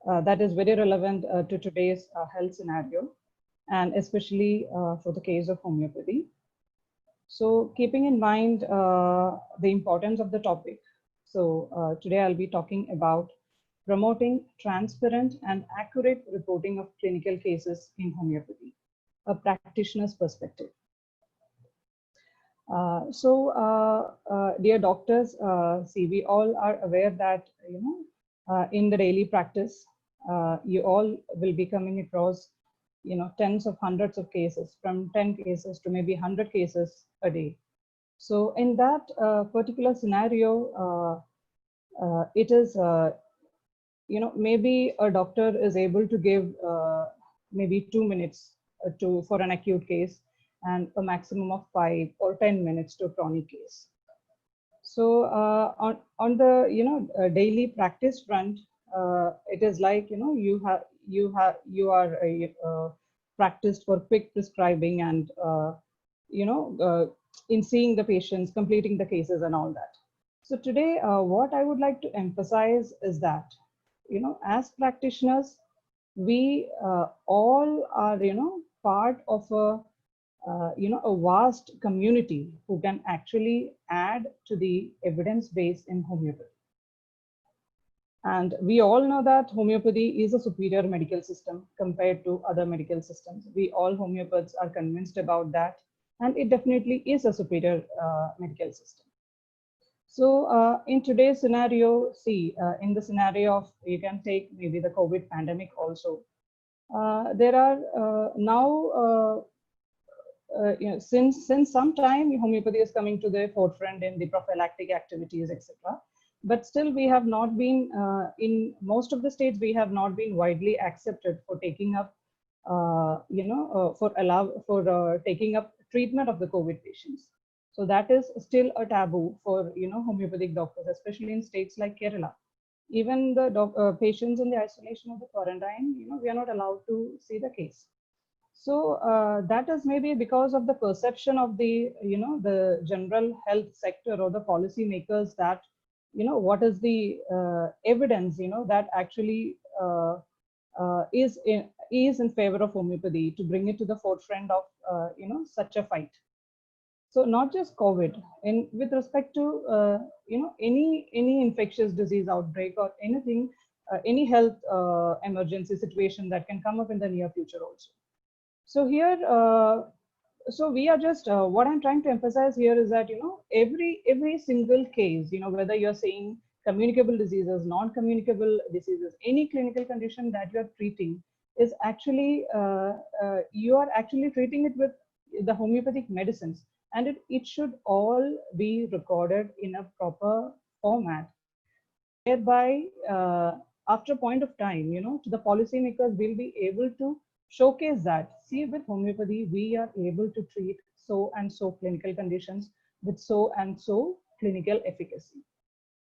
that is very relevant to today's health scenario, and especially for the case of homeopathy. So keeping in mind the importance of the topic, so today I'll be talking about promoting transparent and accurate reporting of clinical cases in homeopathy, a practitioner's perspective. Dear doctors, see, we all are aware that, in the daily practice, you all will be coming across, tens of hundreds of cases, from 10 cases to maybe 100 cases a day. So in that particular scenario, it is, maybe a doctor is able to give maybe 2 minutes for an acute case, and a maximum of 5 or 10 minutes to a chronic case. So on the daily practice front, it is like you are practiced for quick prescribing and in seeing the patients, completing the cases and all that. So today, what I would like to emphasize is that, as practitioners, we all are part of a vast community who can actually add to the evidence base in homeopathy. And we all know that homeopathy is a superior medical system compared to other medical systems. We all homeopaths are convinced about that, and it definitely is a superior medical system. So in today's scenario, see, in the scenario of, you can take maybe the COVID pandemic also, there are now since some time, homeopathy is coming to the forefront in the prophylactic activities, etc. But still, we have not been in most of the states. We have not been widely accepted for taking up, taking up treatment of the COVID patients. So that is still a taboo for homeopathic doctors, especially in states like Kerala. Even the patients in the isolation of the quarantine, we are not allowed to see the case. So that is maybe because of the perception of the, the general health sector or the policy makers that, what is the evidence, that actually is in favor of homeopathy, to bring it to the forefront of, such a fight. So not just COVID, with respect to, any infectious disease outbreak or anything, any health emergency situation that can come up in the near future also. So here, so we are just, what I'm trying to emphasize here is that, every single case, whether you're saying communicable diseases, non-communicable diseases, any clinical condition that you're treating is actually, you are actually treating it with the homeopathic medicines, and it should all be recorded in a proper format, whereby after a point of time, the policymakers will be able to showcase that, see, with homeopathy, we are able to treat so and so clinical conditions with so and so clinical efficacy.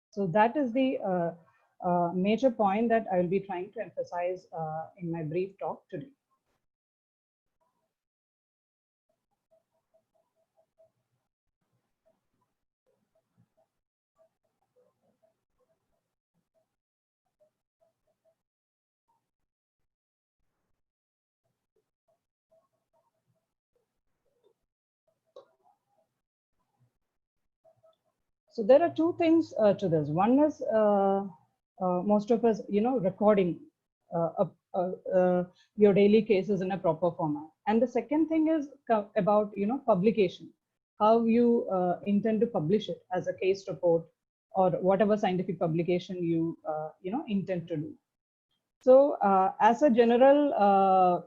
So that is the major point that I will be trying to emphasize in my brief talk today. So there are two things to this. One is most of us, recording your daily cases in a proper format. And the second thing is about, publication, how you intend to publish it as a case report or whatever scientific publication you, intend to do. So as a general,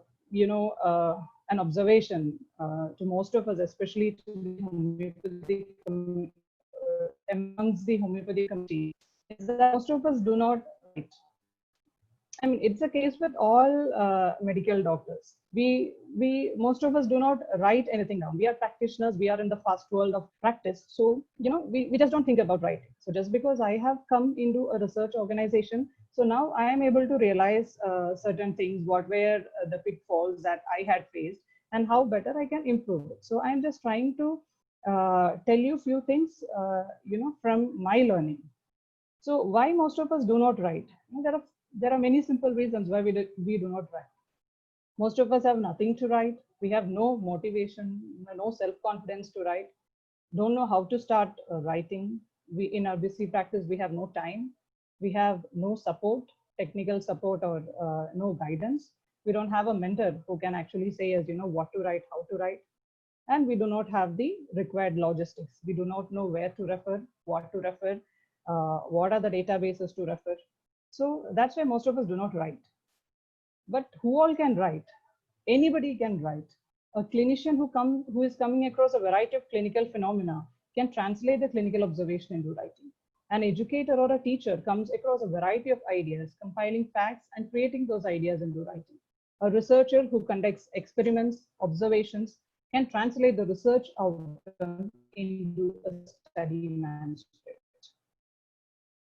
an observation to most of us, especially to the homeopathic amongst the homeopathy community, is that most of us do not write. I mean, it's a case with all medical doctors. Most of us do not write anything down. We are practitioners. We are in the fast world of practice. So, we just don't think about writing. So just because I have come into a research organization, so now I am able to realize certain things, what were the pitfalls that I had faced and how better I can improve it. So I'm just trying to tell you a few things, from my learning. So why most of us do not write? There are There are many simple reasons why we do not write. Most of us have nothing to write. We have no motivation, no self-confidence to write, don't know how to start writing. We, in our busy practice, we have no time. We have no support, technical support, or no guidance. We don't have a mentor who can actually say us, what to write, how to write. And we do not have the required logistics. We do not know where to refer, what to refer, what are the databases to refer. So that's why most of us do not write. But who all can write? Anybody can write. A clinician who is coming across a variety of clinical phenomena can translate the clinical observation into writing. An educator or a teacher comes across a variety of ideas, compiling facts and creating those ideas into writing. A researcher who conducts experiments, observations, can translate the research outcome into a study manuscript.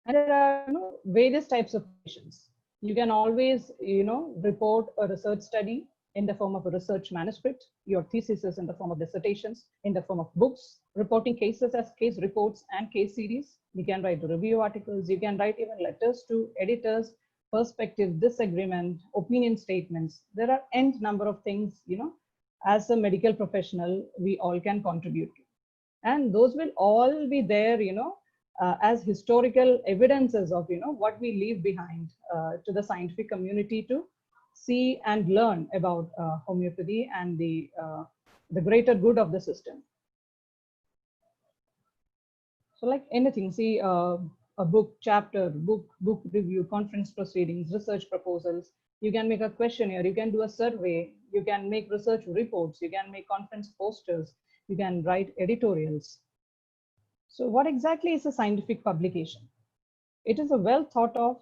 And there are various types of patients. You can always report a research study in the form of a research manuscript, your thesis is in the form of dissertations, in the form of books, reporting cases as case reports and case series. You can write review articles, you can write even letters to editors, perspective, disagreement, opinion statements. There are n number of things, as a medical professional, we all can contribute to. And those will all be there, as historical evidences of, what we leave behind to the scientific community to see and learn about homeopathy and the greater good of the system. So like anything, see a book chapter, book review, conference proceedings, research proposals. You can make a questionnaire, you can do a survey, you can make research reports, you can make conference posters, you can write editorials. So what exactly is a scientific publication? It is a well thought of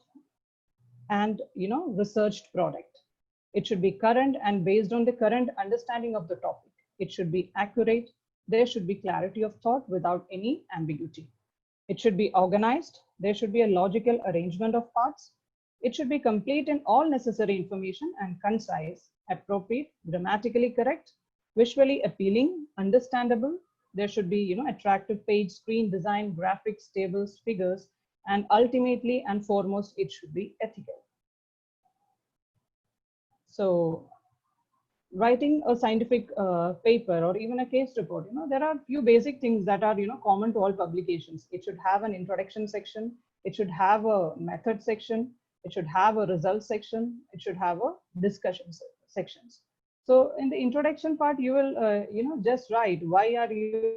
and researched product. It should be current and based on the current understanding of the topic. It should be accurate. There should be clarity of thought without any ambiguity. It should be organized. There should be a logical arrangement of parts. It should be complete in all necessary information and concise, appropriate, grammatically correct, visually appealing, understandable. There should be, attractive page, screen design, graphics, tables, figures, and ultimately and foremost, it should be ethical. So writing a scientific paper or even a case report, there are few basic things that are, common to all publications. It should have an introduction section. It should have a method section. It should have a results section. It should have a discussion sections. So in the introduction part, you will, just write, why are you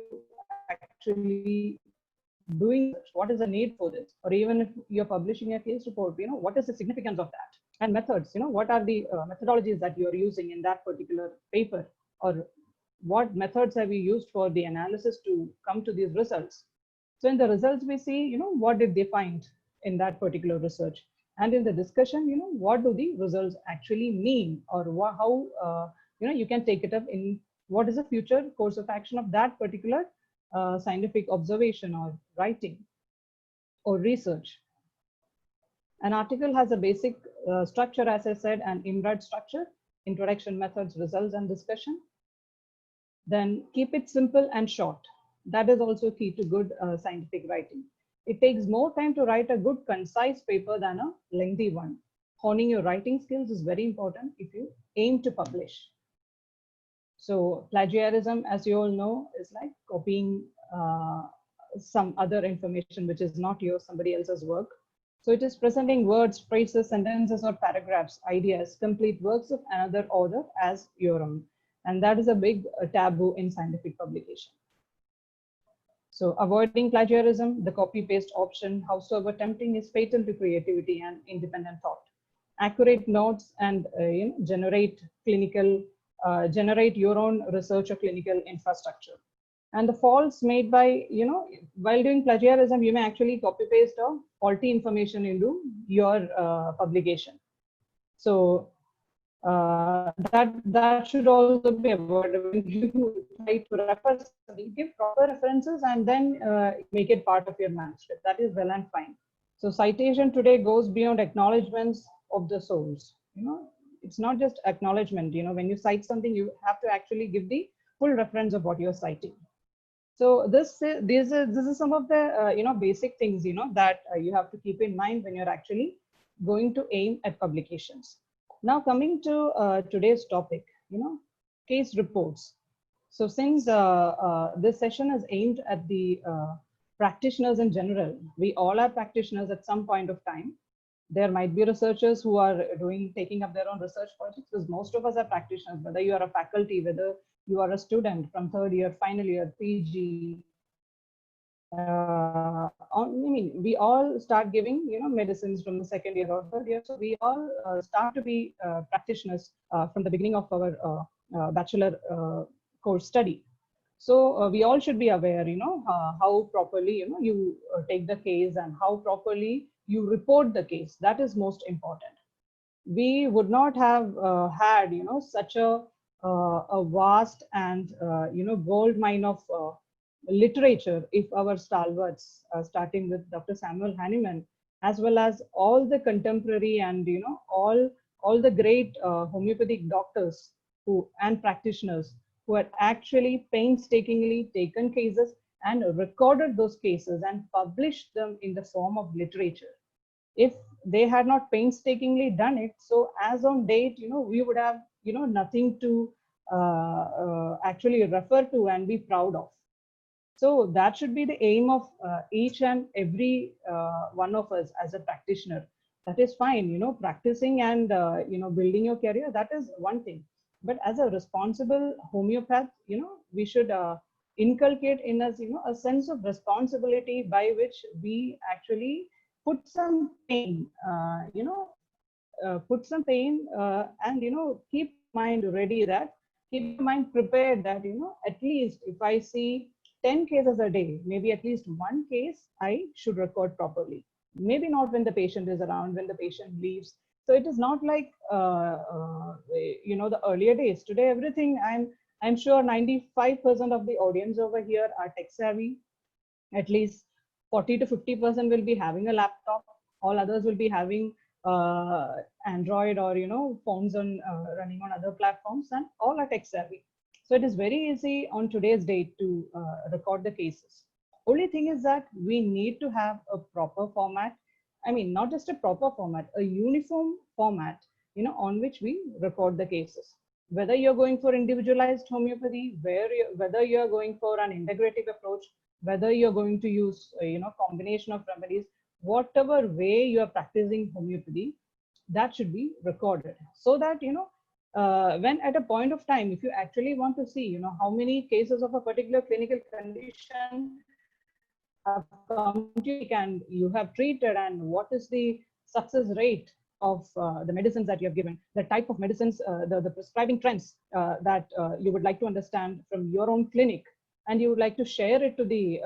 actually doing this? What is the need for this? Or even if you're publishing a case report, what is the significance of that? And methods, what are the methodologies that you're using in that particular paper? Or what methods have you used for the analysis to come to these results? So in the results, we see, what did they find in that particular research? And in the discussion, what do the results actually mean? Or how, you can take it up in what is the future course of action of that particular scientific observation or writing or research. An article has a basic structure, as I said, an inbred structure: introduction, methods, results, and discussion. Then keep it simple and short. That is also key to good scientific writing. It takes more time to write a good, concise paper than a lengthy one. Honing your writing skills is very important if you aim to publish. So plagiarism, as you all know, is like copying some other information which is not yours, somebody else's work. So it is presenting words, phrases, sentences, or paragraphs, ideas, complete works of another author as your own. And that is a big taboo in scientific publication. So avoiding plagiarism, the copy-paste option, howsoever tempting, is fatal to creativity and independent thought. Accurate notes and generate your own research or clinical infrastructure. And the faults made by, while doing plagiarism, you may actually copy paste a faulty information into your publication. So that should also be avoided. When you try to refer something, give proper references and then make it part of your manuscript. That is well and fine. So citation today goes beyond acknowledgements of the source. It's not just acknowledgement. When you cite something, you have to actually give the full reference of what you're citing. So this is some of the basic things that you have to keep in mind when you're actually going to aim at publications. Now coming to today's topic, case reports. So since this session is aimed at the practitioners in general, we all are practitioners at some point of time. There might be researchers who are taking up their own research projects, because most of us are practitioners, whether you are a faculty, whether you are a student from third year, final year, PG. We all start giving, medicines from the second year or third year. So we all start to be practitioners from the beginning of our bachelor course study. So we all should be aware, how properly, you take the case and how properly you report the case. That is most important. We would not have had, such a vast and, gold mine of literature if our stalwarts, starting with Dr. Samuel Hahnemann, as well as all the contemporary and, all the great homeopathic doctors and practitioners who had actually painstakingly taken cases and recorded those cases and published them in the form of literature. If they had not painstakingly done it, so as on date, we would have, nothing to actually refer to and be proud of. So that should be the aim of each and every one of us as a practitioner. That is fine, practicing and, building your career, that is one thing. But as a responsible homeopath, we should inculcate in us, a sense of responsibility by which we actually put some pain, and, keep mind ready, that keep mind prepared that, at least if I see 10 cases a day, maybe at least one case I should record properly. Maybe not when the patient is around, when the patient leaves. So it is not like, the earlier days. Today, everything, I'm sure 95% of the audience over here are tech savvy. At least 40 to 50% will be having a laptop. All others will be having Android or, phones on running on other platforms, and all are tech savvy. So it is very easy on today's date to record the cases. Only thing is that we need to have a proper format. I mean, not just a proper format, a uniform format, on which we record the cases. Whether you're going for individualized homeopathy, whether you're going for an integrative approach, whether you're going to use, combination of remedies, whatever way you are practicing homeopathy, that should be recorded, so that, when at a point of time, if you actually want to see, how many cases of a particular clinical condition have come to you and you have treated, and what is the success rate of the medicines that you have given, the type of medicines, the prescribing trends that you would like to understand from your own clinic, and you would like to share it to the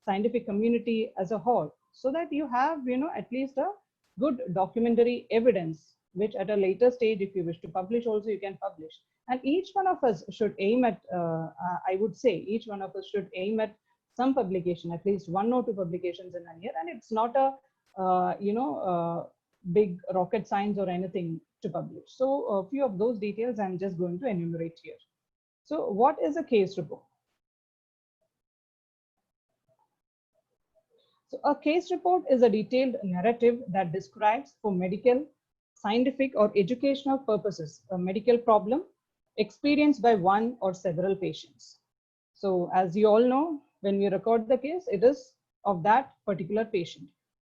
scientific community as a whole, so that you have, at least a good documentary evidence, which at a later stage, if you wish to publish also, you can publish. And each one of us should aim at, I would say, each one of us should aim at some publication, at least 1 or 2 publications in a year. And it's not a, big rocket science or anything to publish. So a few of those details I'm just going to enumerate here. So what is a case report? So a case report is a detailed narrative that describes, for medical, scientific, or educational purposes, a medical problem experienced by one or several patients. So as you all know, when we record the case, it is of that particular patient.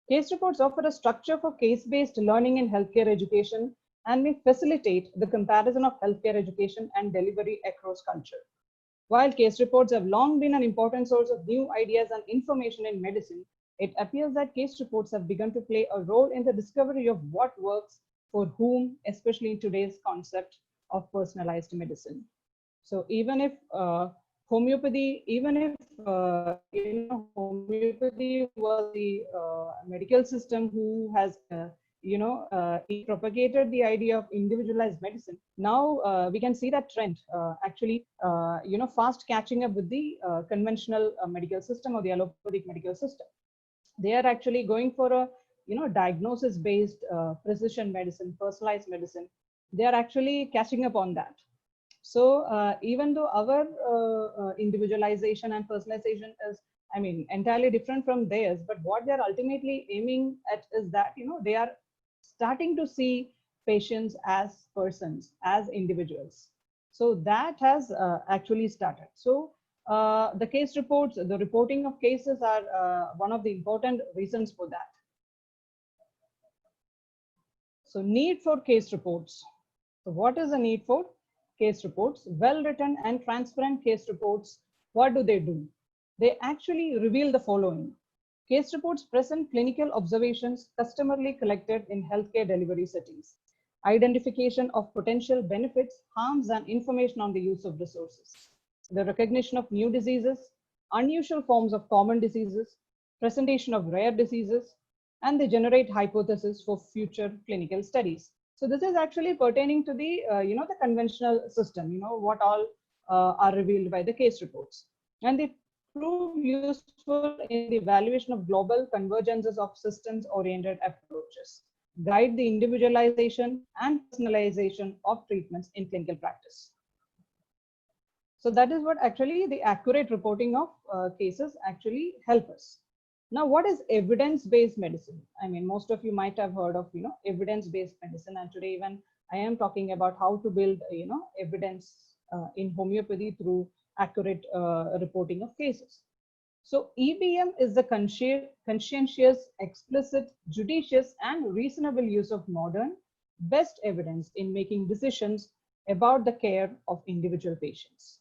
Case reports offer a structure for case-based learning in healthcare education and may facilitate the comparison of healthcare education and delivery across culture. While case reports have long been an important source of new ideas and information in medicine, it appears that case reports have begun to play a role in the discovery of what works for whom, especially in today's concept of personalized medicine. So even if homeopathy, homeopathy was the medical system who has, propagated the idea of individualized medicine. Now we can see that trend actually, fast catching up with the conventional medical system or the allopathic medical system. They are actually going for a, diagnosis-based precision medicine, personalized medicine. They are actually catching up on that. So even though our individualization and personalization is, entirely different from theirs, but what they're ultimately aiming at is that, they are starting to see patients as persons, as individuals. So that has actually started. So the case reports, the reporting of cases are one of the important reasons for that. So need for case reports. So what is the need for case reports? Well-written and transparent case reports, what do? They actually reveal the following. Case reports present clinical observations customarily collected in healthcare delivery settings, identification of potential benefits, harms, and information on the use of resources, the recognition of new diseases, unusual forms of common diseases, presentation of rare diseases, and they generate hypotheses for future clinical studies. So this is actually pertaining to the, the conventional system, what all are revealed by the case reports. And they prove useful in the evaluation of global convergences of systems-oriented approaches, guide the individualization and personalization of treatments in clinical practice. So that is what actually the accurate reporting of cases actually help us. Now, what is evidence-based medicine? I mean, most of you might have heard of, evidence-based medicine. And today, even I am talking about how to build, evidence in homeopathy through accurate reporting of cases. So EBM is the conscientious, explicit, judicious, and reasonable use of modern, best evidence in making decisions about the care of individual patients.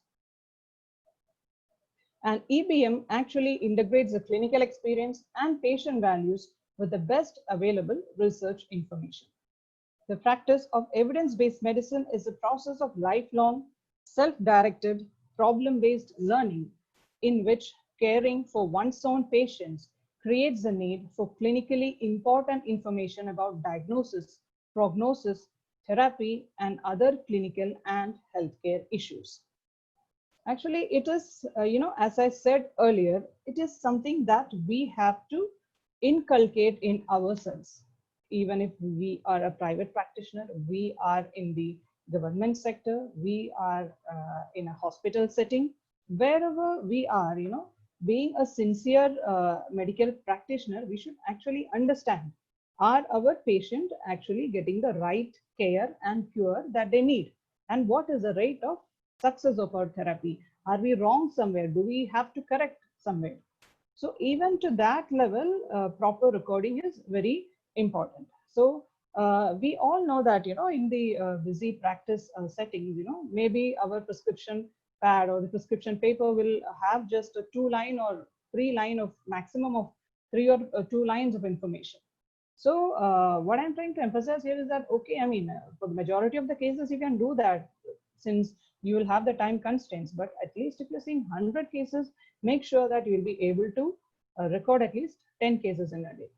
And EBM actually integrates the clinical experience and patient values with the best available research information. The practice of evidence-based medicine is a process of lifelong, self-directed, problem-based learning in which caring for one's own patients creates the need for clinically important information about diagnosis, prognosis, therapy, and other clinical and healthcare issues. Actually, it is, as I said earlier, it is something that we have to inculcate in ourselves. Even if we are a private practitioner, we are in the government sector, we are in a hospital setting, wherever we are, being a sincere medical practitioner, we should actually understand, are our patient actually getting the right care and cure that they need? And what is the rate of success of our therapy? Are we wrong somewhere? Do we have to correct somewhere? So even to that level, proper recording is very important. So we all know that, in the busy practice settings, maybe our prescription pad or the prescription paper will have just a 2-line or 3-line of maximum of 3 or 2 lines of information. So what I'm trying to emphasize here is that, okay, I mean, for the majority of the cases, you can do that since you will have the time constraints, but at least if you're seeing 100 cases, make sure that you will be able to record at least 10 cases in a day.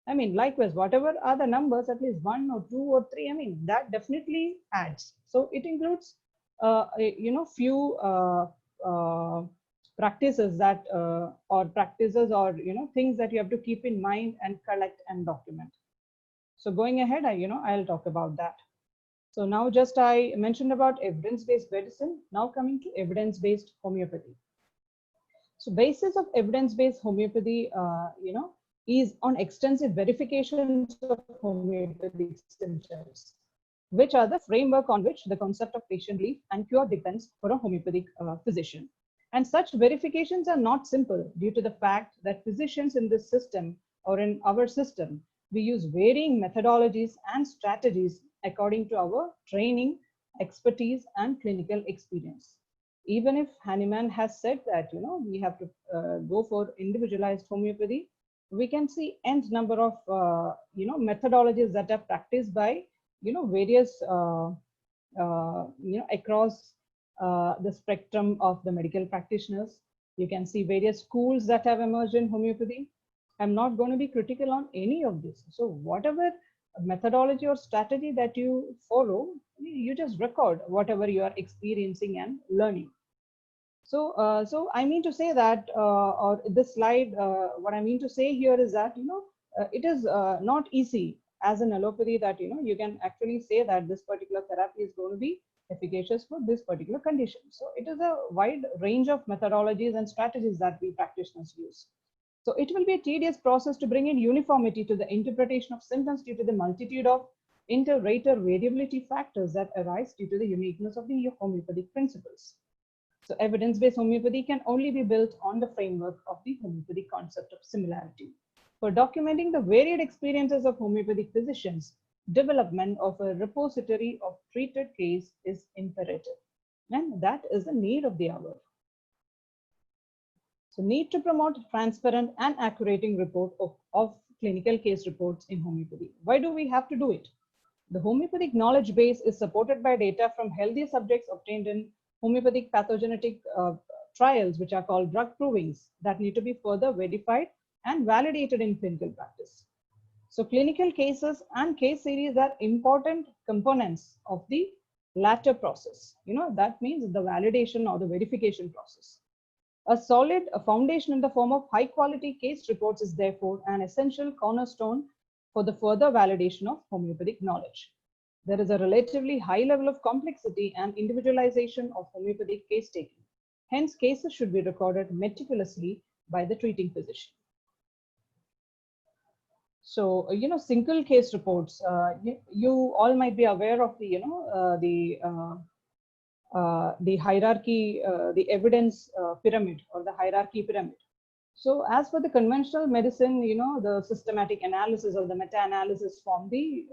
I mean, likewise, whatever are the numbers, at least 1 or 2 or 3, I mean, that definitely adds. So it includes, few practices that, or practices or, things that you have to keep in mind and collect and document. So going ahead, I'll talk about that. So now just I mentioned about evidence-based medicine, now coming to evidence-based homeopathy. So basis of evidence-based homeopathy, is on extensive verifications of homeopathic symptoms, which are the framework on which the concept of patient relief and cure depends for a homeopathic physician. And such verifications are not simple due to the fact that physicians in this system or in our system, we use varying methodologies and strategies according to our training, expertise, and clinical experience. Even if Hahnemann has said that, we have to go for individualized homeopathy, we can see n number of, methodologies that are practiced by, various, across the spectrum of the medical practitioners. You can see various schools that have emerged in homeopathy. I'm not going to be critical on any of this. So whatever methodology or strategy that you follow, you just record whatever you are experiencing and learning. So, so I mean to say that, or this slide, what I mean to say here is that, it is not easy as an allopathy that, you can actually say that this particular therapy is going to be efficacious for this particular condition. So it is a wide range of methodologies and strategies that we practitioners use. So it will be a tedious process to bring in uniformity to the interpretation of symptoms due to the multitude of inter-rater variability factors that arise due to the uniqueness of the homeopathic principles. So evidence-based homeopathy can only be built on the framework of the homeopathic concept of similarity. For documenting the varied experiences of homeopathic physicians, development of a repository of treated case is imperative. And that is the need of the hour. So need to promote transparent and accurate report of clinical case reports in homeopathy. Why do we have to do it? The homeopathic knowledge base is supported by data from healthy subjects obtained in homeopathic pathogenetic trials, which are called drug provings, that need to be further verified and validated in clinical practice. So clinical cases and case series are important components of the latter process. That means the validation or the verification process. A solid foundation in the form of high quality case reports is therefore an essential cornerstone for the further validation of homeopathic knowledge. There is a relatively high level of complexity and individualization of homeopathic case taking. Hence, cases should be recorded meticulously by the treating physician. So, single case reports, you all might be aware of the hierarchy, the evidence pyramid or the hierarchy pyramid. So as for the conventional medicine, the systematic analysis or the meta-analysis form the,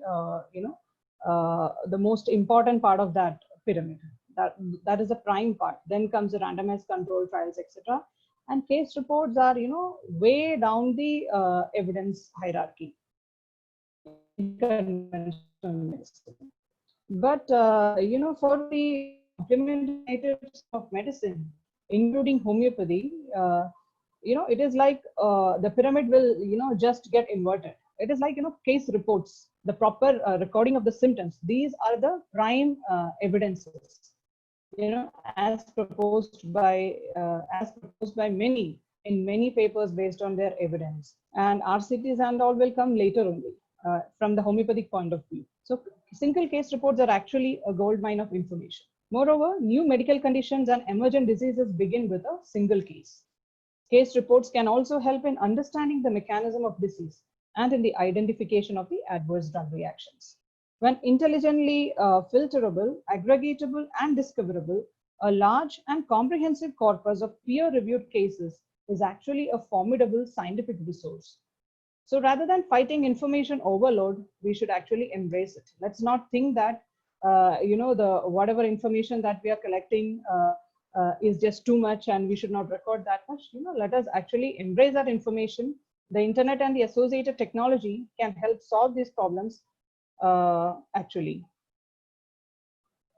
the most important part of that pyramid. That is the prime part. Then comes the randomized control trials, etc. And case reports are, way down the evidence hierarchy in conventional medicine. But, for the complementary of medicine, including homeopathy, it is like the pyramid will, just get inverted. It is like, case reports, the proper recording of the symptoms. These are the prime evidences, as proposed by many in many papers based on their evidence. And RCTs and all will come later only from the homeopathic point of view. So single case reports are actually a gold mine of information. Moreover, new medical conditions and emergent diseases begin with a single case. Case reports can also help in understanding the mechanism of disease and in the identification of the adverse drug reactions. When intelligently filterable, aggregatable, and discoverable, a large and comprehensive corpus of peer-reviewed cases is actually a formidable scientific resource. So rather than fighting information overload, we should actually embrace it. Let's not think that the whatever information that we are collecting is just too much and we should not record that much. Let us actually embrace that information. The internet and the associated technology can help solve these problems actually.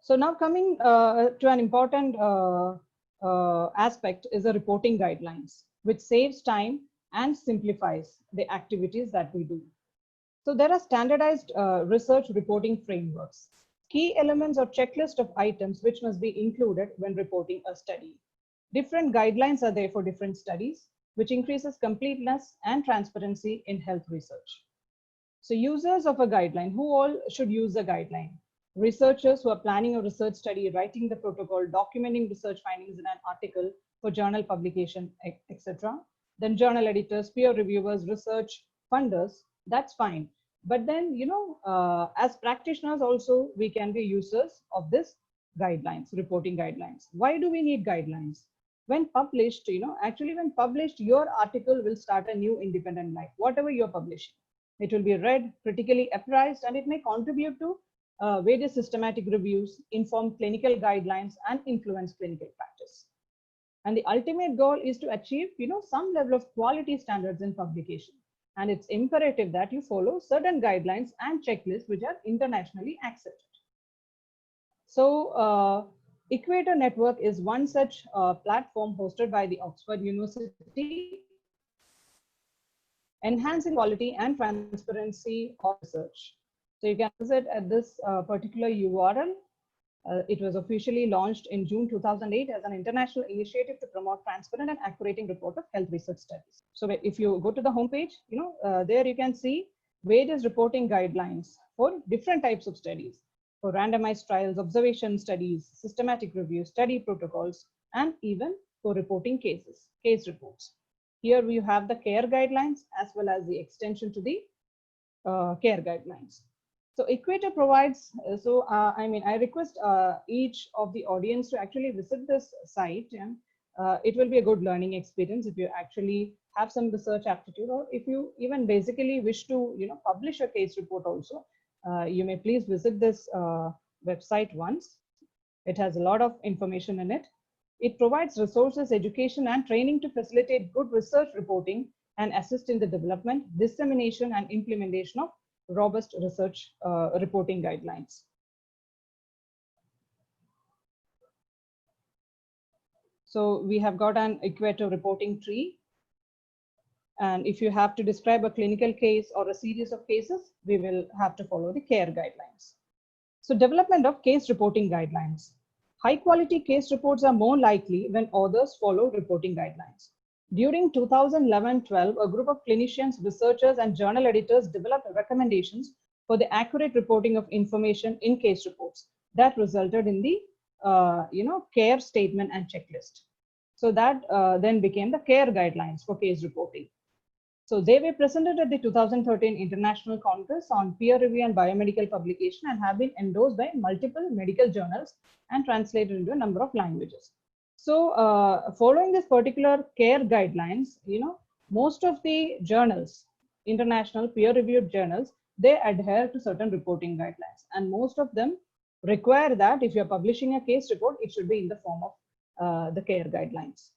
So now coming to an important aspect is the reporting guidelines, which saves time and simplifies the activities that we do. So there are standardized research reporting frameworks, key elements or checklist of items which must be included when reporting a study. Different guidelines are there for different studies, which increases completeness and transparency in health research. So users of a guideline, who all should use the guideline? Researchers who are planning a research study, writing the protocol, documenting research findings in an article for journal publication, etc. Then journal editors, peer reviewers, research funders, that's fine. But then, as practitioners also, we can be users of this guidelines, reporting guidelines. Why do we need guidelines? When published, actually when published, your article will start a new independent life, whatever you're publishing. It will be read, critically appraised, and it may contribute to various systematic reviews, inform clinical guidelines, and influence clinical practice. And the ultimate goal is to achieve, some level of quality standards in publication. And it's imperative that you follow certain guidelines and checklists which are internationally accepted. So Equator Network is one such platform hosted by the Oxford University, enhancing quality and transparency of research. So you can visit at this particular URL. It was officially launched in June 2008 as an international initiative to promote transparent and accurate report of health research studies. So if you go to the homepage, there you can see various reporting guidelines for different types of studies, for randomized trials, observation studies, systematic reviews, study protocols, and even for reporting cases, case reports. Here we have the care guidelines as well as the extension to the care guidelines. So Equator provides, I request each of the audience to actually visit this site, and it will be a good learning experience if you actually have some research aptitude, or if you even basically wish to, publish a case report also, you may please visit this website once. It has a lot of information in it. It provides resources, education, and training to facilitate good research reporting and assist in the development, dissemination, and implementation of robust research reporting guidelines. So we have got an Equator reporting tree. And if you have to describe a clinical case or a series of cases, we will have to follow the care guidelines. So development of case reporting guidelines. High quality case reports are more likely when authors follow reporting guidelines. During 2011-12, a group of clinicians, researchers, and journal editors developed recommendations for the accurate reporting of information in case reports that resulted in the care statement and checklist. So that then became the care guidelines for case reporting. So they were presented at the 2013 International Congress on Peer Review and Biomedical Publication and have been endorsed by multiple medical journals and translated into a number of languages. So following this particular care guidelines, most of the journals, international peer-reviewed journals, they adhere to certain reporting guidelines, and most of them require that if you're publishing a case report, it should be in the form of the care guidelines.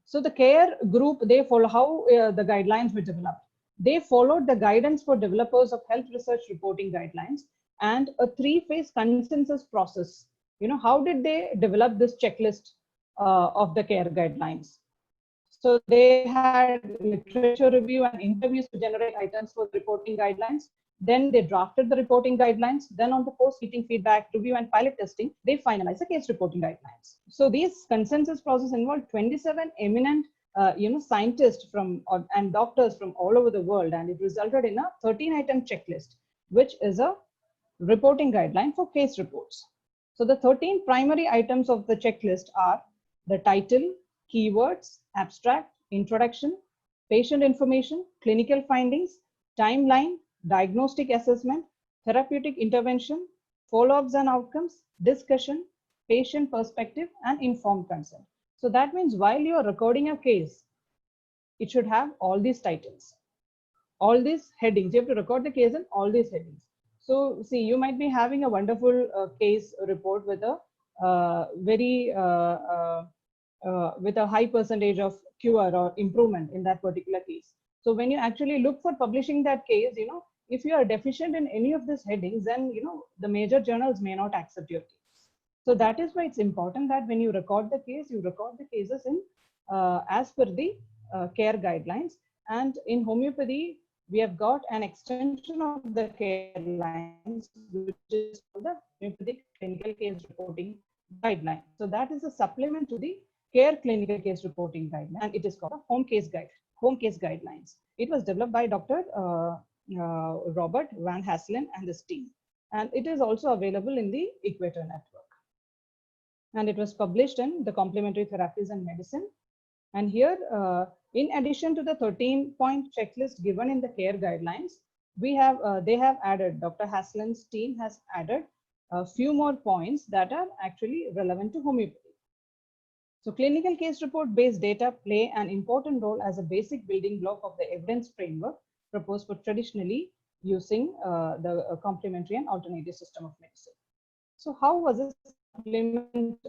So the care group, they follow how the guidelines were developed. They followed the guidance for developers of health research reporting guidelines and a three-phase consensus process. How did they develop this checklist of the care guidelines? So they had literature review and interviews to generate items for the reporting guidelines. Then they drafted the reporting guidelines. Then on the post-meeting feedback, review, and pilot testing, they finalized the case reporting guidelines. So these consensus process involved 27 eminent scientists and doctors from all over the world, and it resulted in a 13-item checklist, which is a reporting guideline for case reports. So the 13 primary items of the checklist are the title, keywords, abstract, introduction, patient information, clinical findings, timeline, diagnostic assessment, therapeutic intervention, follow-ups and outcomes, discussion, patient perspective, and informed consent. So that means while you are recording a case, it should have all these titles, all these headings. You have to record the case in all these headings. So see, you might be having a wonderful case report with a with a high percentage of cure or improvement in that particular case. So when you actually look for publishing that case, if you are deficient in any of these headings, then the major journals may not accept your case. So that is why it's important that when you record the case, you record the cases in as per the care guidelines. And in homeopathy, we have got an extension of the care guidelines, which is called the homeopathic clinical case reporting guideline. So that is a supplement to the care clinical case reporting guideline, and it is called a home case guidelines. It was developed by Dr. Robert Van Hasselen and his team, and it is also available in the Equator network. And it was published in the Complementary Therapies and Medicine. And here, in addition to the 13-point checklist given in the care guidelines, we have they have added, Dr. Hasselen's team has added a few more points that are actually relevant to homeopathy. So clinical case report based data play an important role as a basic building block of the evidence framework proposed for traditionally using the complementary and alternative system of medicine. So how was this supplement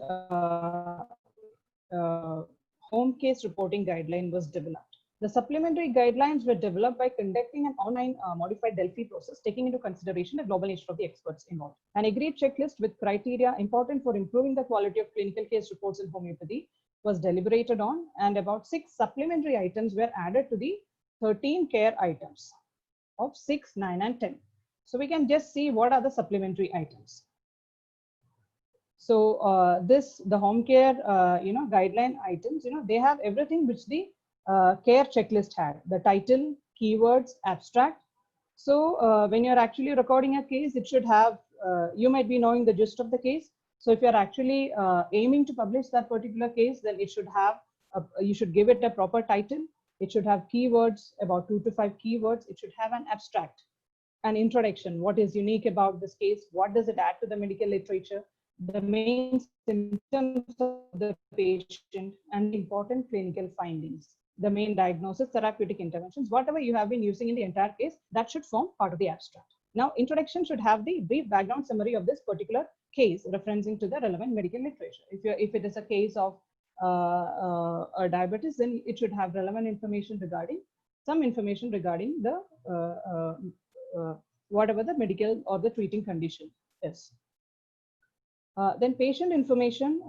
home case reporting guideline was developed? The supplementary guidelines were developed by conducting an online modified Delphi process, taking into consideration the global nature of the experts involved. An agreed checklist with criteria important for improving the quality of clinical case reports in homeopathy was deliberated on, and about 6 supplementary items were added to the 13 care items of 6, 9, and 10. So we can just see what are the supplementary items. So the home care guideline items, they have everything which the care checklist had: the title, keywords, abstract. So when you're actually recording a case, it should have, you might be knowing the gist of the case. So if you're actually aiming to publish that particular case, then it should have you should give it a proper title. It should have keywords, about 2 to 5 keywords. It should have an abstract, an introduction. What is unique about this case? What does it add to the medical literature? The main symptoms of the patient and important clinical findings, the main diagnosis, therapeutic interventions, whatever you have been using in the entire case, that should form part of the abstract. Now, introduction should have the brief background summary of this particular case, referencing to the relevant medical literature. If it is a case of a diabetes, then it should have relevant information regarding some information regarding the whatever the medical or the treating condition is. Then patient information,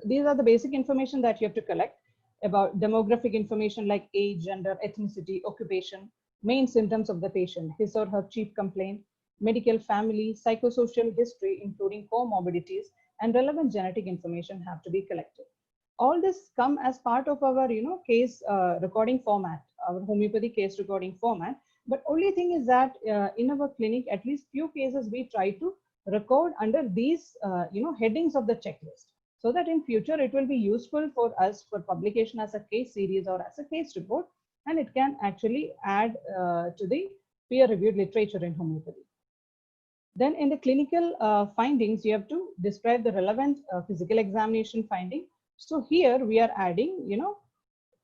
these are the basic information that you have to collect about demographic information like age, gender, ethnicity, occupation, main symptoms of the patient, his or her chief complaint, medical, family, psychosocial history, including comorbidities, and relevant genetic information have to be collected. All this come as part of our, case recording format, our homeopathy case recording format. But only thing is that in our clinic, at least few cases we try to record under these, headings of the checklist, so that in future it will be useful for us for publication as a case series or as a case report, and it can actually add to the peer-reviewed literature in homeopathy. Then in the clinical findings, you have to describe the relevant physical examination finding. So here we are adding,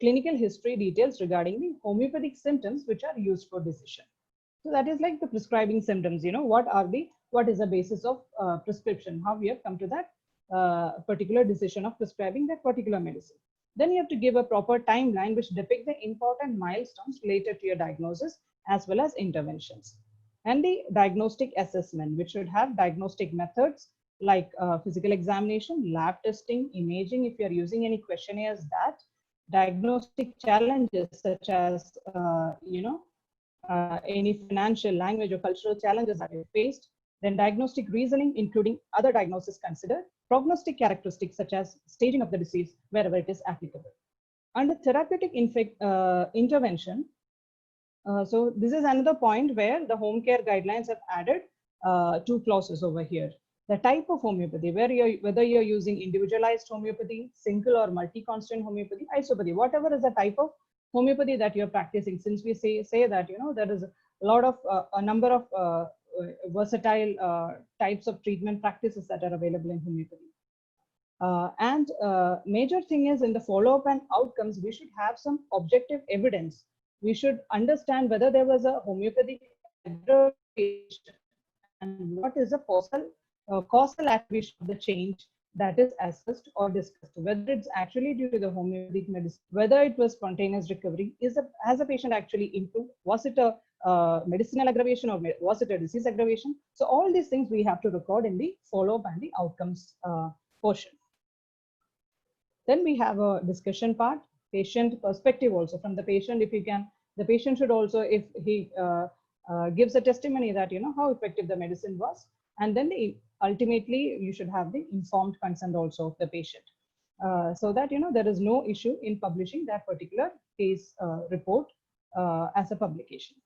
clinical history details regarding the homeopathic symptoms which are used for decision. So that is like the prescribing symptoms, what is the basis of prescription, how we have come to that particular decision of prescribing that particular medicine. Then you have to give a proper timeline which depict the important milestones related to your diagnosis as well as interventions. And the diagnostic assessment, which should have diagnostic methods like physical examination, lab testing, imaging, if you are using any questionnaires, that diagnostic challenges such as, any financial, language, or cultural challenges that you faced. Then diagnostic reasoning, including other diagnoses considered, prognostic characteristics such as staging of the disease wherever it is applicable. Under therapeutic intervention, so this is another point where the home care guidelines have added 2 clauses over here. The type of homeopathy, whether you're using individualized homeopathy, single or multi-constant homeopathy, isopathy, whatever is the type of homeopathy that you're practicing. Since we say that, there is a lot of, a number of versatile types of treatment practices that are available in homeopathy. And major thing is in the follow-up and outcomes, we should have some objective evidence. We should understand whether there was a homeopathic aggravation and what is the causal attribution of the change that is assessed or discussed, whether it's actually due to the homeopathic medicine, whether it was spontaneous recovery, has the patient actually improved, was it a medicinal aggravation or was it a disease aggravation? So all these things we have to record in the follow-up and the outcomes portion. Then we have a discussion part, patient perspective also from the patient. If you can, the patient should also, if he gives a testimony that, how effective the medicine was. And then ultimately, you should have the informed consent also of the patient. So that, there is no issue in publishing that particular case report as a publication.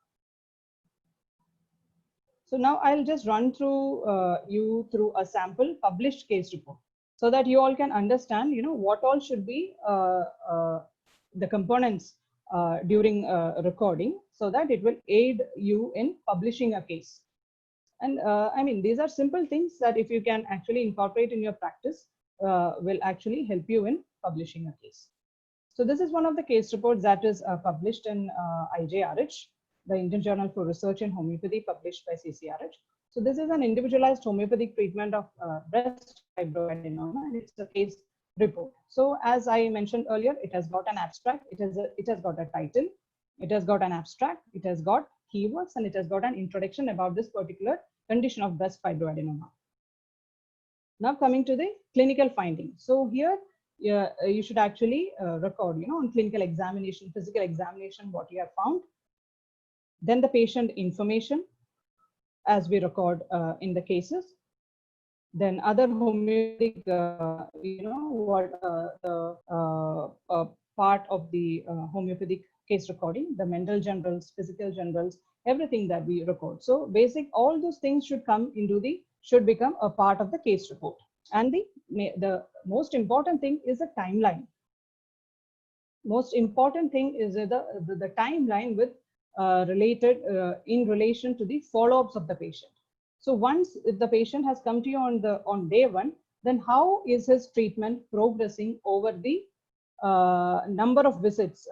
So now I'll just run through you through a sample published case report, so that you all can understand, what all should be the components during recording, so that it will aid you in publishing a case. And I mean, these are simple things that if you can actually incorporate in your practice, will actually help you in publishing a case. So this is one of the case reports that is published in IJRH, the Indian Journal for Research in Homeopathy, published by CCRH. So this is an individualized homeopathic treatment of breast fibroadenoma, and it's a case report. So as I mentioned earlier, it has got an abstract, it has got a title, it has got an abstract, it has got keywords, and it has got an introduction about this particular condition of breast fibroadenoma. Now coming to the clinical findings. So here you should actually record, on clinical examination, physical examination, what you have found. Then the patient information, as we record in the cases. Then other homeopathic, what the part of the homeopathic case recording, the Mendel journals, physical journals, everything that we record. So basic, all those things should become a part of the case report. And the most important thing is the timeline. most important thing is the timeline with related in relation to the follow-ups of the patient. So once if the patient has come to you on day one, then how is his treatment progressing over the number of visits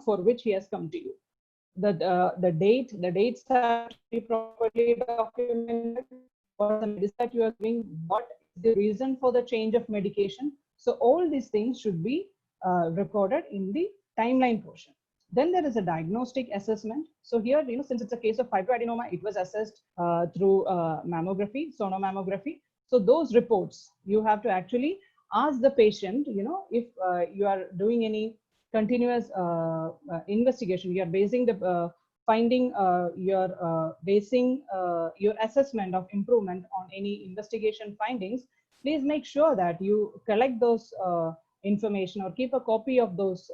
for which he has come to you. The dates have to be properly documented. What are the medicine that you are giving? What is the reason for the change of medication? So all these things should be recorded in the timeline portion. Then there is a diagnostic assessment. So here, since it's a case of fibroadenoma, it was assessed through mammography, sonomammography. So those reports, you have to actually ask the patient, if you are doing any continuous investigation, you are basing the finding, you're basing your assessment of improvement on any investigation findings, please make sure that you collect those information or keep a copy of those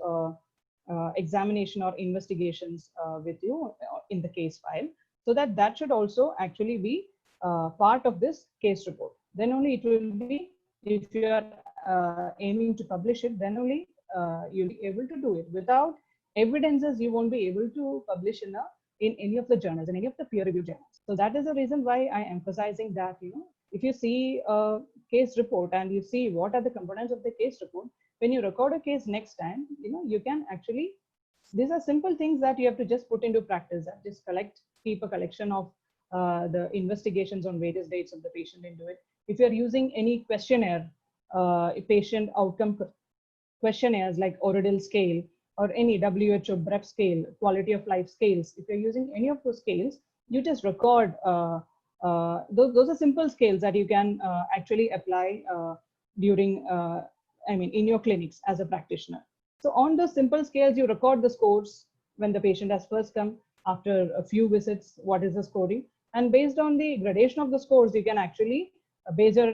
examination or investigations with you in the case file, so that that should also actually be part of this case report. Then only it will be, if you are aiming to publish it, then only you'll be able to do it. Without evidences, you won't be able to publish in any of the journals, in any of the peer-reviewed journals. So that is the reason why I am emphasizing that, if you see a case report and you see what are the components of the case report, when you record a case next time, you can actually, these are simple things that you have to just put into practice, and just keep a collection of the investigations on various dates of the patient into it. If you're using any questionnaire, patient outcome questionnaires like Oradil scale or any WHO BREP scale, quality of life scales, if you're using any of those scales, you just record, those are simple scales that you can actually apply during, in your clinics as a practitioner. So on those simple scales, you record the scores when the patient has first come, after a few visits, what is the scoring, and based on the gradation of the scores, you can actually base your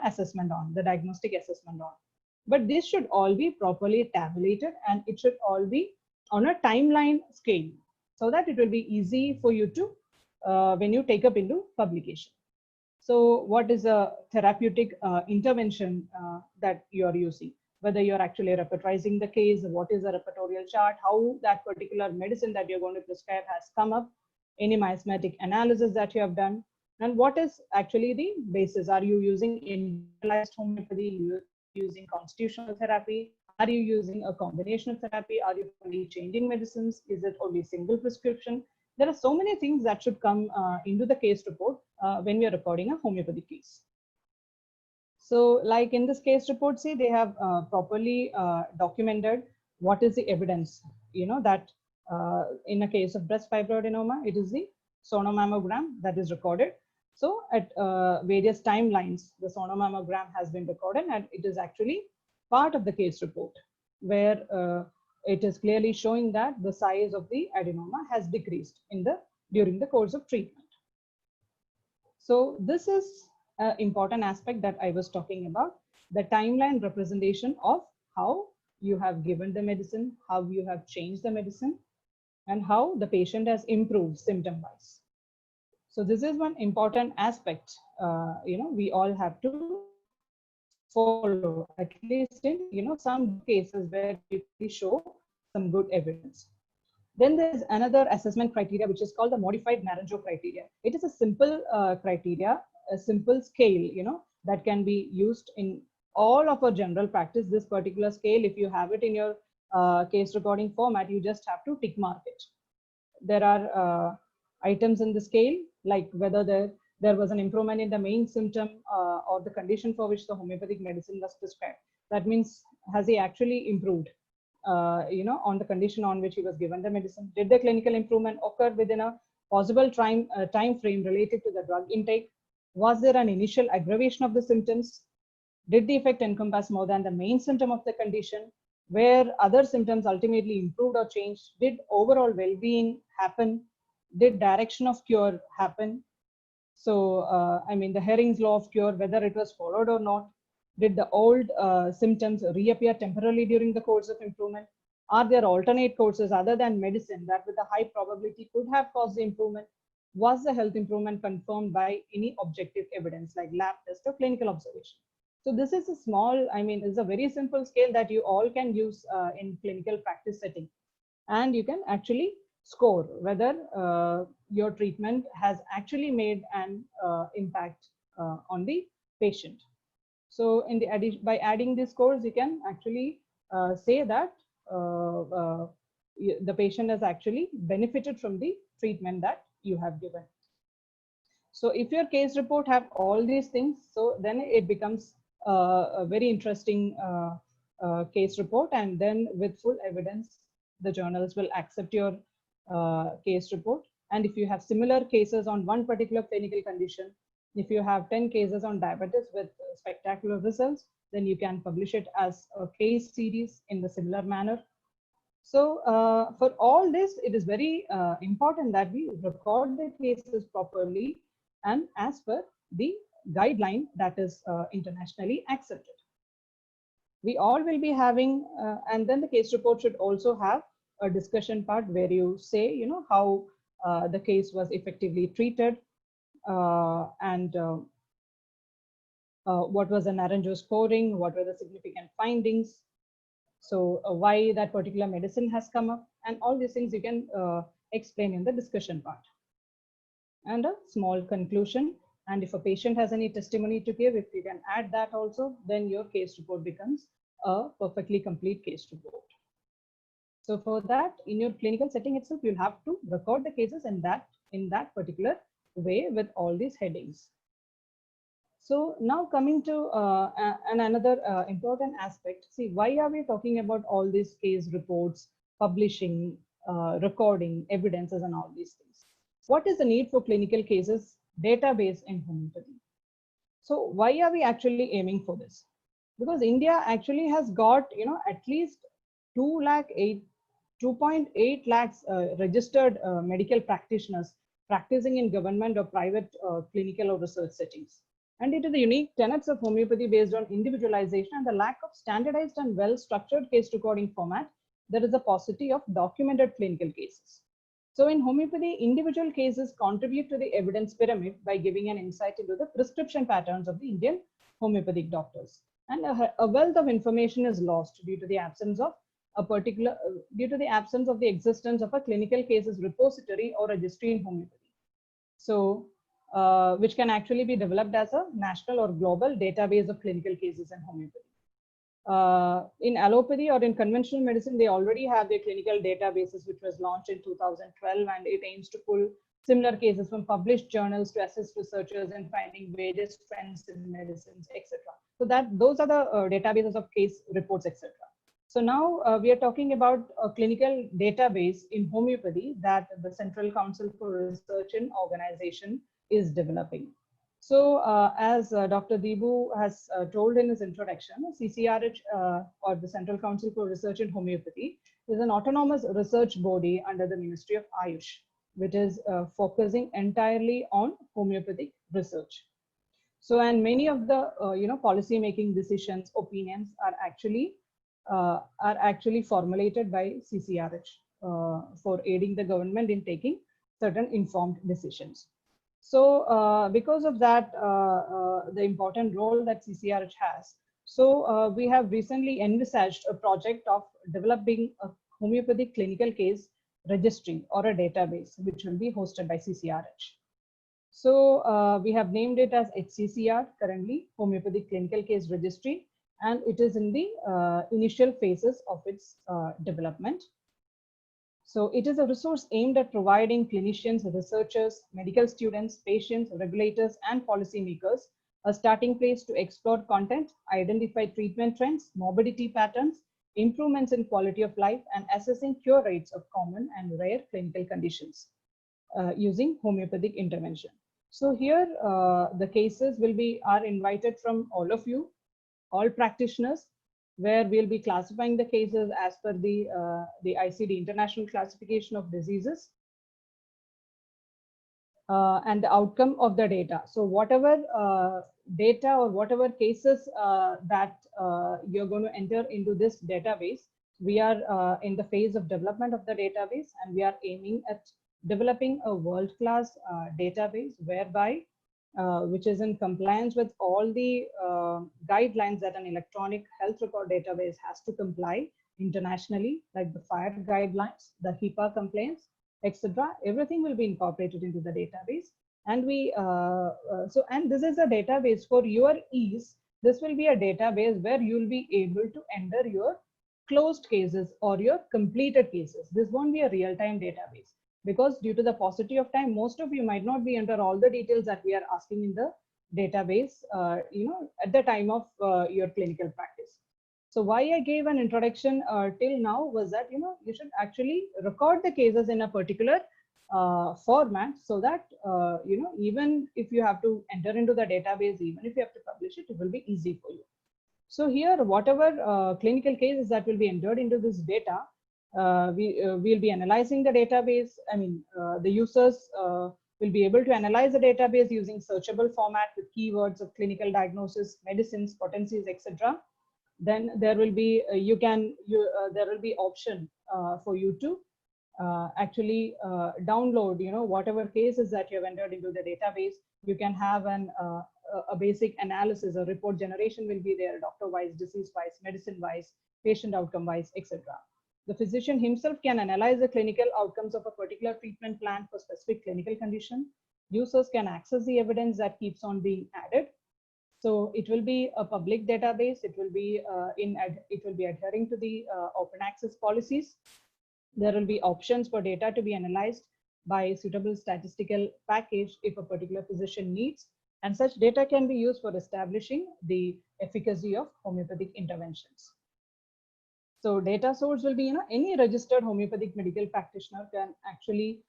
assessment on the diagnostic assessment on. But this should all be properly tabulated, and it should all be on a timeline scale, so that it will be easy for you to when you take up into publication. So what is a therapeutic intervention that you are using? Whether you're actually repertorizing the case, what is the repertorial chart, how that particular medicine that you're going to prescribe has come up, any miasmatic analysis that you have done, and what is actually the basis. Are you using individualized homeopathy, using constitutional therapy? Are you using a combination of therapy? Are you only changing medicines? Is it only single prescription? There are so many things that should come into the case report when we are recording a homeopathic case. So like in this case report, see, they have properly documented what is the evidence, that in a case of breast fibroadenoma, it is the sonomammogram that is recorded. So at various timelines, the sonomammogram has been recorded, and it is actually part of the case report, where it is clearly showing that the size of the adenoma has decreased during the course of treatment. So this is an important aspect that I was talking about, the timeline representation of how you have given the medicine, how you have changed the medicine, and how the patient has improved symptom-wise. So this is one important aspect, we all have to follow, at least in, some cases where we show some good evidence. Then there's another assessment criteria, which is called the modified Naranjo criteria. It is a simple criteria, a simple scale, that can be used in all of our general practice. This particular scale, if you have it in your case recording format, you just have to tick mark it. There are items in the scale, like whether there was an improvement in the main symptom or the condition for which the homeopathic medicine was prescribed. That means, has he actually improved, on the condition on which he was given the medicine? Did the clinical improvement occur within a possible time frame related to the drug intake? Was there an initial aggravation of the symptoms? Did the effect encompass more than the main symptom of the condition? Where other symptoms ultimately improved or changed? Did overall well-being happen? Did direction of cure happen? So, the Hering's law of cure, whether it was followed or not. Did the old symptoms reappear temporarily during the course of improvement? Are there alternate courses other than medicine that with a high probability could have caused the improvement? Was the health improvement confirmed by any objective evidence like lab test or clinical observation? So this is a small, I mean, it's a very simple scale that you all can use in clinical practice setting. And you can actually score whether your treatment has actually made an impact on the patient. So in the addition, by adding these scores, you can actually say that the patient has actually benefited from the treatment that you have given. So if your case report have all these things, so then it becomes a very interesting case report, and then with full evidence, the journals will accept your case report. And if you have similar cases on one particular clinical condition, if you have 10 cases on diabetes with spectacular results, then you can publish it as a case series in the similar manner. So for all this, it is very important that we record the cases properly and as per the guideline that is internationally accepted. We all will be having, and then the case report should also have a discussion part where you say, you know, how the case was effectively treated, and what was the Naranjo scoring, what were the significant findings, so why that particular medicine has come up, and all these things you can explain in the discussion part. And a small conclusion. And if a patient has any testimony to give, if you can add that also, then your case report becomes a perfectly complete case report. So for that, in your clinical setting itself, you'll have to record the cases in that particular way with all these headings. So now coming to another important aspect. See, why are we talking about all these case reports, publishing, recording, evidences, and all these things? What is the need for clinical cases database in homeopathy? So why are we actually aiming for this? Because India actually has got, you know, at least 2.8 lakhs registered medical practitioners practicing in government or private clinical or research settings. And it is the unique tenets of homeopathy based on individualization and the lack of standardized and well-structured case recording format. There is a paucity of documented clinical cases. So in homeopathy, individual cases contribute to the evidence pyramid by giving an insight into the prescription patterns of the Indian homeopathic doctors. And a wealth of information is lost due to the absence of the existence of a clinical cases repository or registry in homeopathy. So which can actually be developed as a national or global database of clinical cases in homeopathy. In allopathy or in conventional medicine, they already have their clinical databases, which was launched in 2012, and it aims to pull similar cases from published journals to assist researchers in finding various trends in medicines, etc. So those are the databases of case reports, etc. So now we are talking about a clinical database in homeopathy that the Central Council for Research and Organization is developing. So as Dr. Deepu has told in his introduction, CCRH or the Central Council for Research in Homeopathy is an autonomous research body under the Ministry of Ayush, which is focusing entirely on homeopathic research. So, and many of the policy making decisions, opinions are actually formulated by CCRH for aiding the government in taking certain informed decisions. So because of that, the important role that CCRH has, so we have recently envisaged a project of developing a homeopathic clinical case registry or a database, which will be hosted by CCRH. So we have named it as HCCR currently, Homeopathic Clinical Case Registry, and it is in the initial phases of its development. So it is a resource aimed at providing clinicians, researchers, medical students, patients, regulators, and policymakers a starting place to explore content, identify treatment trends, morbidity patterns, improvements in quality of life, and assessing cure rates of common and rare clinical conditions using homeopathic intervention. So here the cases are invited from all of you, all practitioners, where we'll be classifying the cases as per the ICD International Classification of Diseases and the outcome of the data. So whatever data or whatever cases that you're going to enter into this database, we are in the phase of development of the database, and we are aiming at developing a world-class database whereby which is in compliance with all the guidelines that an electronic health record database has to comply internationally, like the FHIR guidelines, the HIPAA complaints, etc. Everything will be incorporated into the database. And and this is a database for your ease. This will be a database where you'll be able to enter your closed cases or your completed cases. This won't be a real-time database, because due to the paucity of time, most of you might not be under all the details that we are asking in the database, at the time of your clinical practice. So why I gave an introduction till now was that, you should actually record the cases in a particular format, so that, even if you have to enter into the database, even if you have to publish it, it will be easy for you. So here, whatever clinical cases that will be entered into this data, we'll be analyzing the database. I mean, the users will be able to analyze the database using searchable format with keywords of clinical diagnosis, medicines, potencies, etc. Then there will be there will be option for you to actually download, whatever cases that you have entered into the database. You can have a basic analysis, a report generation will be there, doctor-wise, disease-wise, medicine-wise, patient outcome-wise, etc. The physician himself can analyze the clinical outcomes of a particular treatment plan for specific clinical condition. Users can access the evidence that keeps on being added. So it will be a public database. It will be adhering to the open access policies. There will be options for data to be analyzed by suitable statistical package if a particular physician needs, and such data can be used for establishing the efficacy of homeopathic interventions. So data source will be, any registered homeopathic medical practitioner can actually,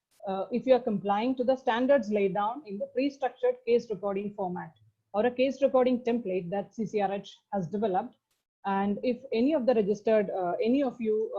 if you are complying to the standards laid down in the pre-structured case recording format or a case recording template that CCRH has developed, and if any of the registered, any of you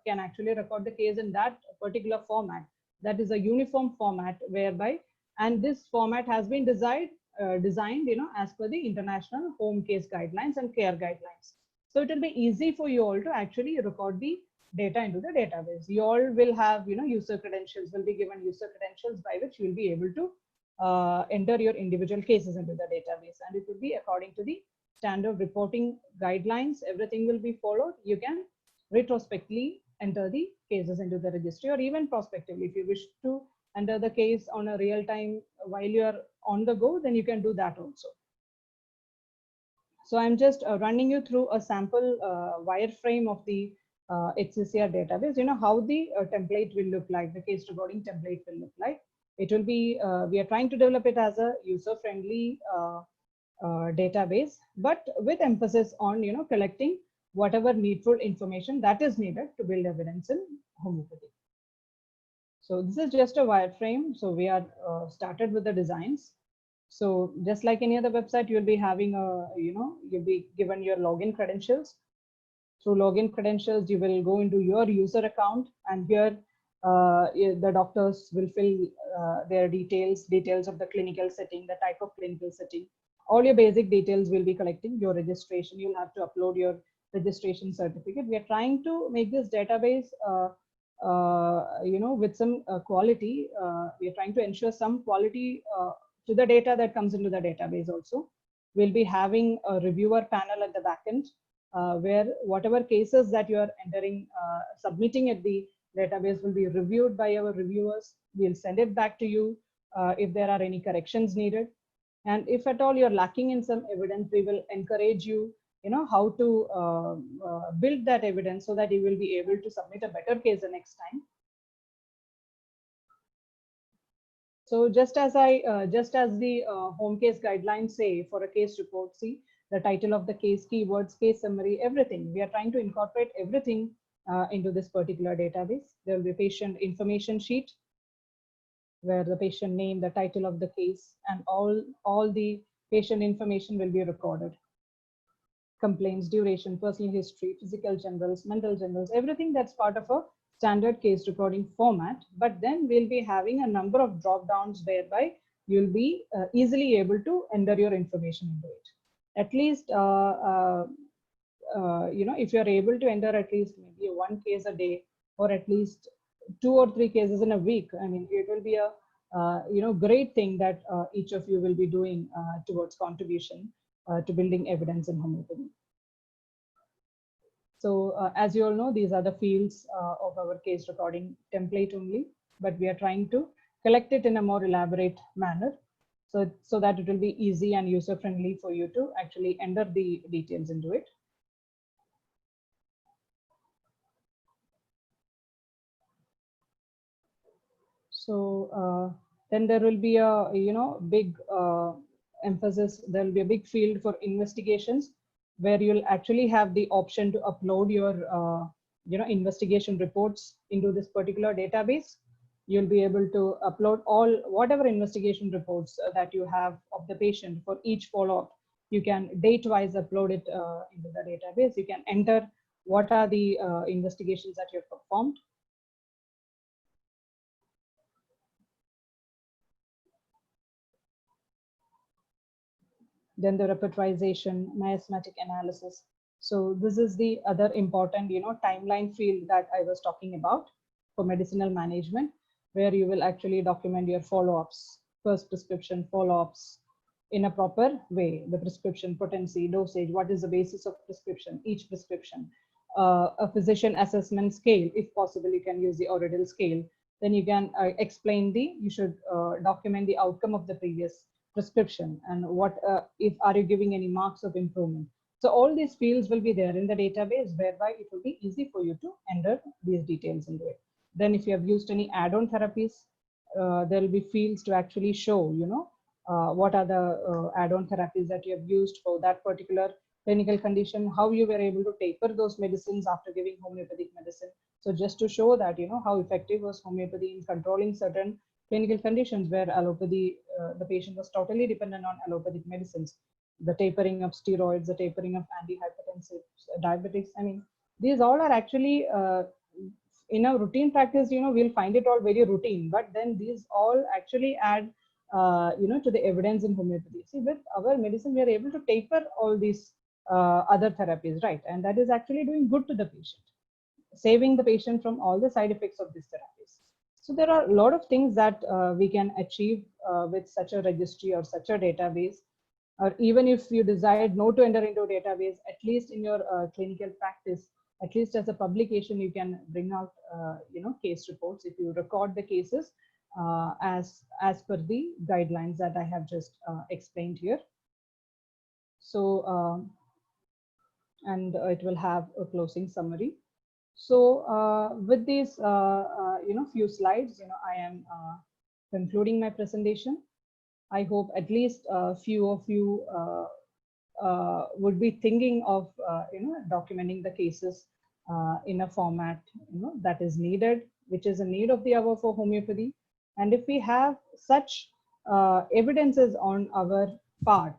can actually record the case in that particular format, that is a uniform format whereby, and this format has been designed, as per the international home case guidelines and care guidelines. So it will be easy for you all to actually record the data into the database. You all will have, user credentials, will be given user credentials by which you will be able to enter your individual cases into the database, and it will be according to the standard reporting guidelines. Everything will be followed. You can retrospectively enter the cases into the registry, or even prospectively, if you wish to enter the case on a real time while you are on the go, then you can do that also. So I'm just running you through a sample wireframe of the HCCR database. How the template will look like, the case recording template will look like. It will be, we are trying to develop it as a user-friendly database, but with emphasis on, collecting whatever needful information that is needed to build evidence in homeopathy. So this is just a wireframe. So we are started with the designs. So just like any other website, you'll be having a, you'll be given your login credentials. Through login credentials, you will go into your user account, and here the doctors will fill their details of the clinical setting, the type of clinical setting. All your basic details will be collecting. Your registration, you'll have to upload your registration certificate. We are trying to make this database, with some quality. We are trying to ensure some quality to the data that comes into the database also. We'll be having a reviewer panel at the backend, where whatever cases that you are entering, submitting at the database will be reviewed by our reviewers. We'll send it back to you if there are any corrections needed. And if at all you're lacking in some evidence, we will encourage you, how to build that evidence so that you will be able to submit a better case the next time. So just as the home case guidelines say for a case report, see the title of the case, keywords, case summary, everything. We are trying to incorporate everything into this particular database. There will be a patient information sheet where the patient name, the title of the case, and all the patient information will be recorded. Complaints, duration, personal history, physical generals, mental generals, everything that's part of a standard case recording format. But then we'll be having a number of drop downs whereby you'll be easily able to enter your information into it. At least, if you're able to enter at least maybe one case a day, or at least 2 or 3 cases in a week, I mean, it will be a great thing that each of you will be doing towards contribution to building evidence in homeopathy. So as you all know, these are the fields of our case recording template only, but we are trying to collect it in a more elaborate manner so that it will be easy and user friendly for you to actually enter the details into it. So then there will be a big emphasis. There will be a big field for investigations, where you'll actually have the option to upload your investigation reports into this particular database. You'll be able to upload whatever investigation reports that you have of the patient for each follow-up. You can date-wise upload it into the database. You can enter what are the investigations that you've performed. Then the repertorization, miasmatic analysis. So this is the other important, timeline field that I was talking about for medicinal management, where you will actually document your follow-ups, first prescription follow-ups in a proper way, the prescription potency, dosage, what is the basis of prescription, each prescription, a physician assessment scale, if possible, you can use the Oradil scale. Then you can explain you should document the outcome of the previous prescription and what if are you giving any marks of improvement. So all these fields will be there in the database, whereby it will be easy for you to enter these details into it. Then if you have used any add-on therapies, there will be fields to actually show, what are the add-on therapies that you have used for that particular clinical condition, how you were able to taper those medicines after giving homeopathic medicine. So just to show that, how effective was homeopathy in controlling certain clinical conditions where allopathy, the patient was totally dependent on allopathic medicines, the tapering of steroids, the tapering of antihypertensives, diabetics. I mean, these all are actually in a routine practice, we'll find it all very routine, but then these all actually add, to the evidence in homeopathy. See, with our medicine, we are able to taper all these other therapies, right? And that is actually doing good to the patient, saving the patient from all the side effects of these therapies. So there are a lot of things that we can achieve with such a registry or such a database. Or even if you decide not to enter into a database, at least in your clinical practice, at least as a publication, you can bring out, case reports if you record the cases as per the guidelines that I have just explained here. So, and it will have a closing summary. So with these, few slides, I am concluding my presentation. I hope at least a few of you would be thinking of, documenting the cases in a format, that is needed, which is a need of the hour for homeopathy. And if we have such evidences on our part,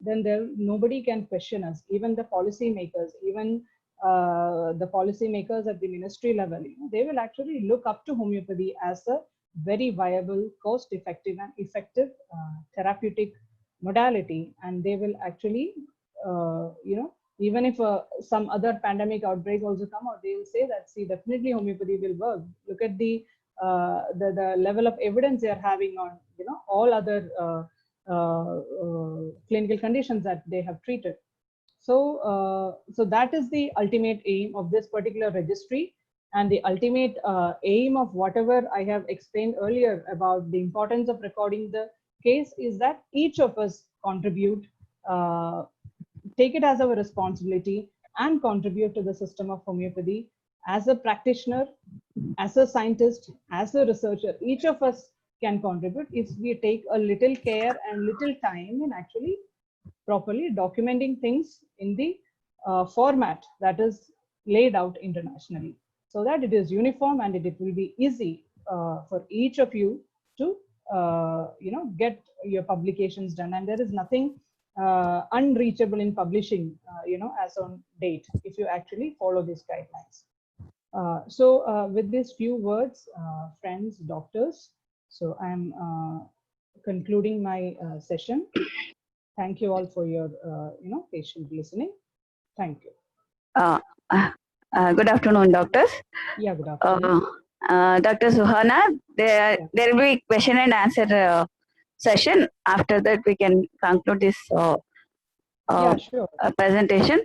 then nobody can question us, even the policymakers, even the policymakers at the ministry level, they will actually look up to homeopathy as a very viable, cost-effective and effective therapeutic modality. And they will actually, even if some other pandemic outbreak also come out, they will say that, see, definitely homeopathy will work. Look at the level of evidence they are having on, all other clinical conditions that they have treated. So, so that is the ultimate aim of this particular registry, and the ultimate aim of whatever I have explained earlier about the importance of recording the case is that each of us contribute, take it as our responsibility and contribute to the system of homeopathy as a practitioner, as a scientist, as a researcher. Each of us can contribute if we take a little care and little time in actually properly documenting things in the format that is laid out internationally, so that it is uniform and it will be easy for each of you to get your publications done. And there is nothing unreachable in publishing, as on date, if you actually follow these guidelines. So with these few words, friends, doctors, so I'm concluding my session. Thank you all for your, patient listening. Thank you. Good afternoon, doctors. Yeah, good afternoon. Dr. Suhana, there will be question and answer session. After that, we can conclude this Sure. presentation.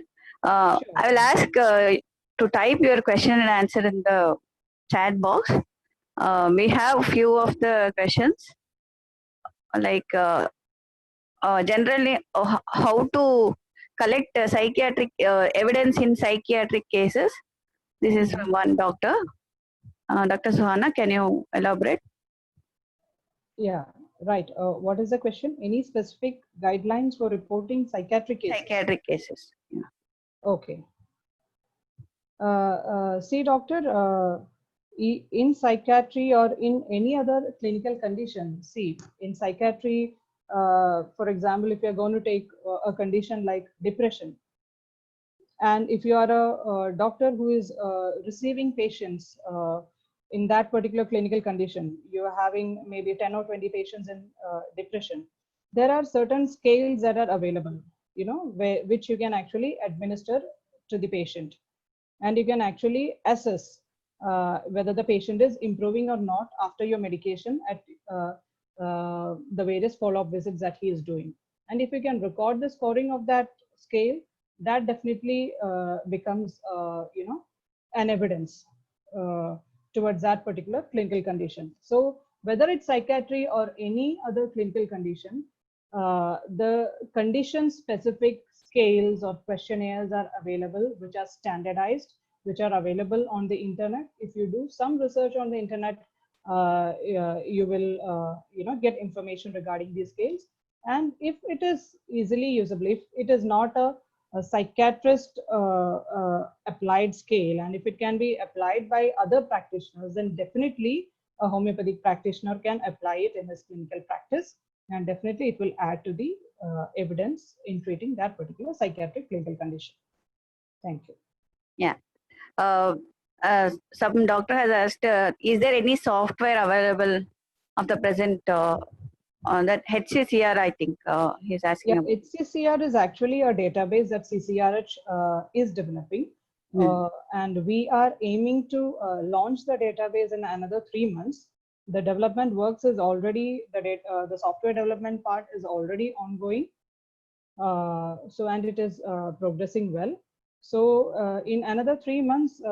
Sure. I will ask to type your question and answer in the chat box. We have few of the questions like generally how to collect psychiatric evidence in psychiatric cases. This is from one doctor. Dr. Suhana, can you elaborate? Yeah, right. What is the question? Any specific guidelines for reporting psychiatric cases? Psychiatric cases. Yeah. Okay. See, doctor, in psychiatry or in any other clinical condition, see, in psychiatry, for example, if you're going to take a condition like depression, and if you are a doctor who is receiving patients in that particular clinical condition, you are having maybe 10 or 20 patients in depression, there are certain scales that are available, which you can actually administer to the patient, and you can actually assess whether the patient is improving or not after your medication at the various follow-up visits that he is doing. And if you can record the scoring of that scale, that definitely becomes an evidence towards that particular clinical condition. So whether it's psychiatry or any other clinical condition, the condition specific scales or questionnaires are available, which are standardized, which are available on the internet. If you do some research on the internet, you will get information regarding these scales. And if it is easily usable, if it is not a psychiatrist applied scale, and if it can be applied by other practitioners, then definitely a homeopathic practitioner can apply it in his clinical practice, and definitely it will add to the evidence in treating that particular psychiatric clinical condition. Thank you. Yeah. Some doctor has asked, is there any software available of the present that HCCR, I think he's asking about. HCCR is actually a database that CCRH is developing. And we are aiming to launch the database in another 3 months. The development works is already, the software development part is already ongoing. And it is progressing well. So in another 3 months,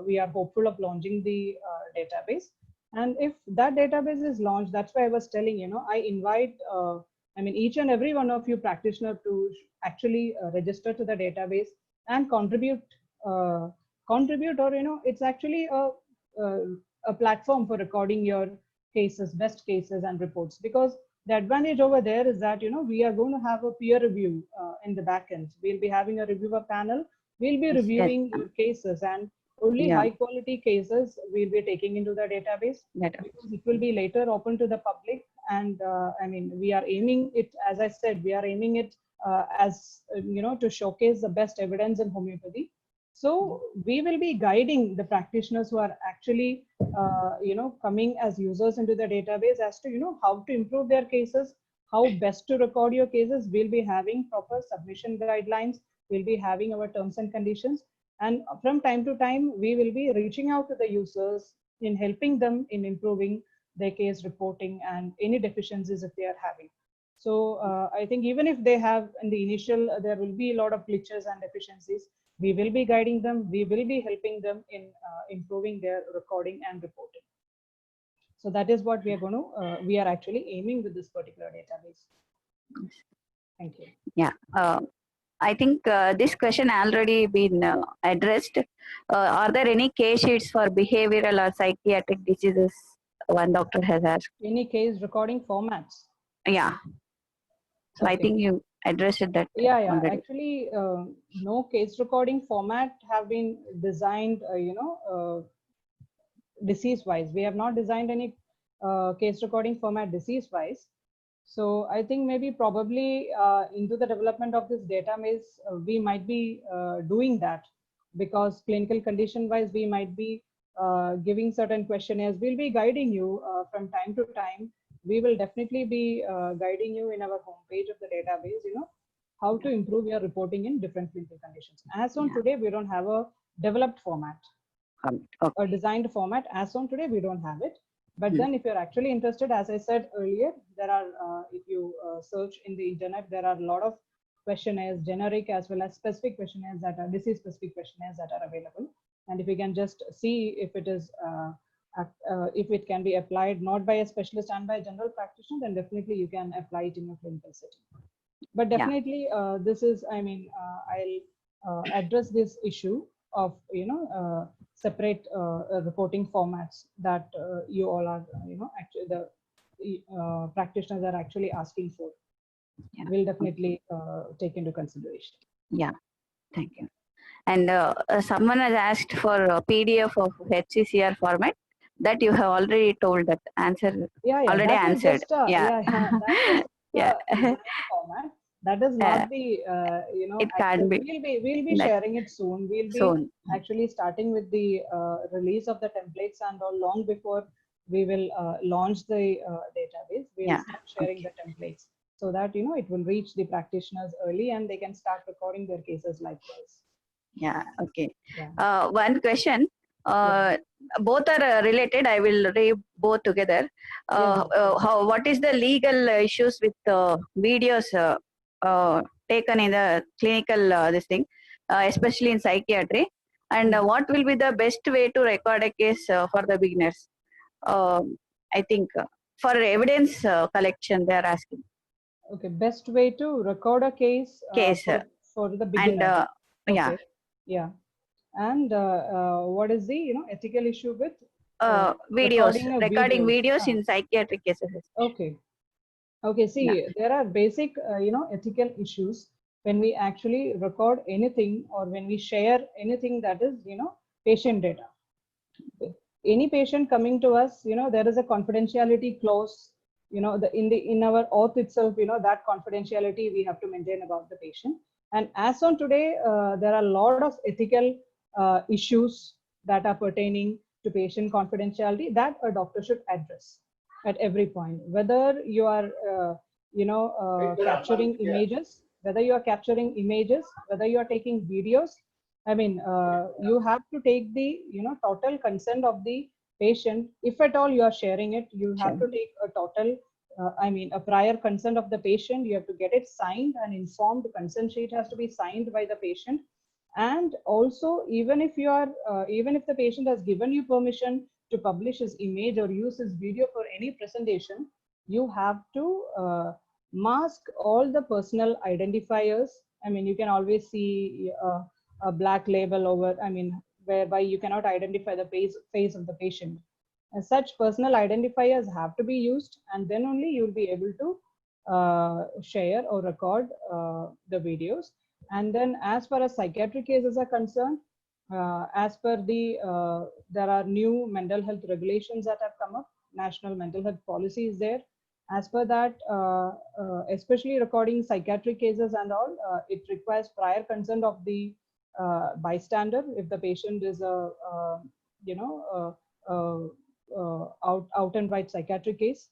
we are hopeful of launching the database. And if that database is launched, that's why I was telling, I invite, each and every one of you practitioner to actually register to the database and contribute, or, it's actually a platform for recording your cases, best cases and reports. Because the advantage over there is that, we are going to have a peer review in the back end. We'll be having a reviewer panel. We'll be reviewing your cases, and only high quality cases we'll be taking into the database, because it will be later open to the public. And we are aiming it, as I said, we are aiming it as, to showcase the best evidence in homeopathy. So we will be guiding the practitioners who are actually, coming as users into the database as to, how to improve their cases, how best to record your cases. We'll be having proper submission guidelines. We'll be having our terms and conditions. And from time to time, we will be reaching out to the users in helping them in improving their case reporting and any deficiencies if they are having. So I think even if they have in the initial, there will be a lot of glitches and deficiencies. We will be guiding them. We will be helping them in improving their recording and reporting. So that is what we are going to, we are actually aiming with this particular database. Thank you. Yeah. I think this question already been addressed. Are there any case sheets for behavioral or psychiatric diseases? One doctor has asked. Any case recording formats? Yeah. So I think you addressed that. Yeah. Already. Actually, no case recording format have been designed, disease-wise. We have not designed any case recording format disease-wise. So I think maybe probably into the development of this database, we might be doing that, because clinical condition wise, we might be giving certain questionnaires. We'll be guiding you from time to time. We will definitely be guiding you in our homepage of the database, how to improve your reporting in different clinical conditions. As on today, we don't have a developed format. Okay. a designed format. As on today, we don't have it. But Hmm. then if you're actually interested, as I said earlier, there are, if you search in the internet, there are a lot of questionnaires, generic as well as specific questionnaires that are disease specific questionnaires that are available. And if you can just see if it is, if it can be applied not by a specialist and by a general practitioner, then definitely you can apply it in your clinical setting. But Yeah. definitely, this is, I mean, I'll address this issue of, separate reporting formats that you all are, actually the practitioners are actually asking for. Yeah. Will definitely take into consideration. Yeah. Thank you. And someone has asked for a PDF of HCCR format that you have already told that answer. Yeah, Already that is answered. just Yeah. that is Yeah. the design format. That is not the, It can't be we'll be that sharing it soon. We'll be soon. actually starting with the release of the templates and all long before we will launch the database. We'll Yeah. start sharing the templates so that, it will reach the practitioners early and they can start recording their cases likewise. Yeah. Okay. Yeah. One question. Both are related. I will read both together. What is the legal issues with videos taken in the clinical this thing, especially in psychiatry? And what will be the best way to record a case for the beginners? I think for evidence collection, they are asking. Okay, best way to record a case, Case for the and beginner. yeah. Okay. Yeah. And what is the ethical issue with Videos, recording videos? videos in psychiatric cases. Okay. Okay. See, there are basic ethical issues when we actually record anything or when we share anything that is patient data. Any patient coming to us, there is a confidentiality clause, in our oath itself, that confidentiality we have to maintain about the patient. And as on today, there are a lot of ethical issues that are pertaining to patient confidentiality that a doctor should address at every point. Whether you are, capturing images, whether you are capturing images, whether you are taking videos. I mean, you have to take the, total consent of the patient. If at all you are sharing it, you have to take a total, a prior consent of the patient. You have to get it signed. An informed consent sheet has to be signed by the patient. And also, even if you are, even if the patient has given you permission to publish his image or use his video for any presentation, you have to mask all the personal identifiers. I mean, you can always see a black label over, whereby you cannot identify the face of the patient. And such personal identifiers have to be used, and then only you'll be able to share or record the videos. And then as far as psychiatric cases are concerned, as per the, there are new mental health regulations that have come up, national mental health policy is there. As per that, especially recording psychiatric cases and all, it requires prior consent of the bystander if the patient is a, out and right psychiatric case.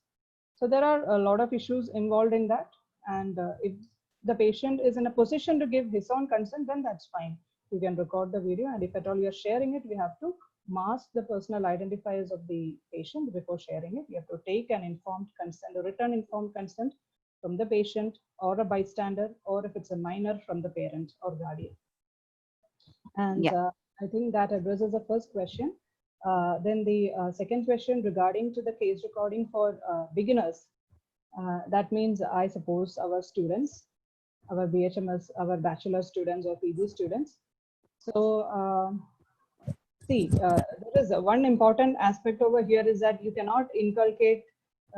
So there are a lot of issues involved in that. And if the patient is in a position to give his own consent, then that's fine. You can record the video, and if at all you're sharing it, we have to mask the personal identifiers of the patient before sharing it. You have to take an informed consent, a written informed consent from the patient or a bystander, or if it's a minor, from the parent or guardian. And I think that addresses the first question. Then the second question regarding to the case recording for beginners. That means, I suppose, our students, our BHMS, our bachelor students or PG students. So see, there is one important aspect over here is that you cannot inculcate,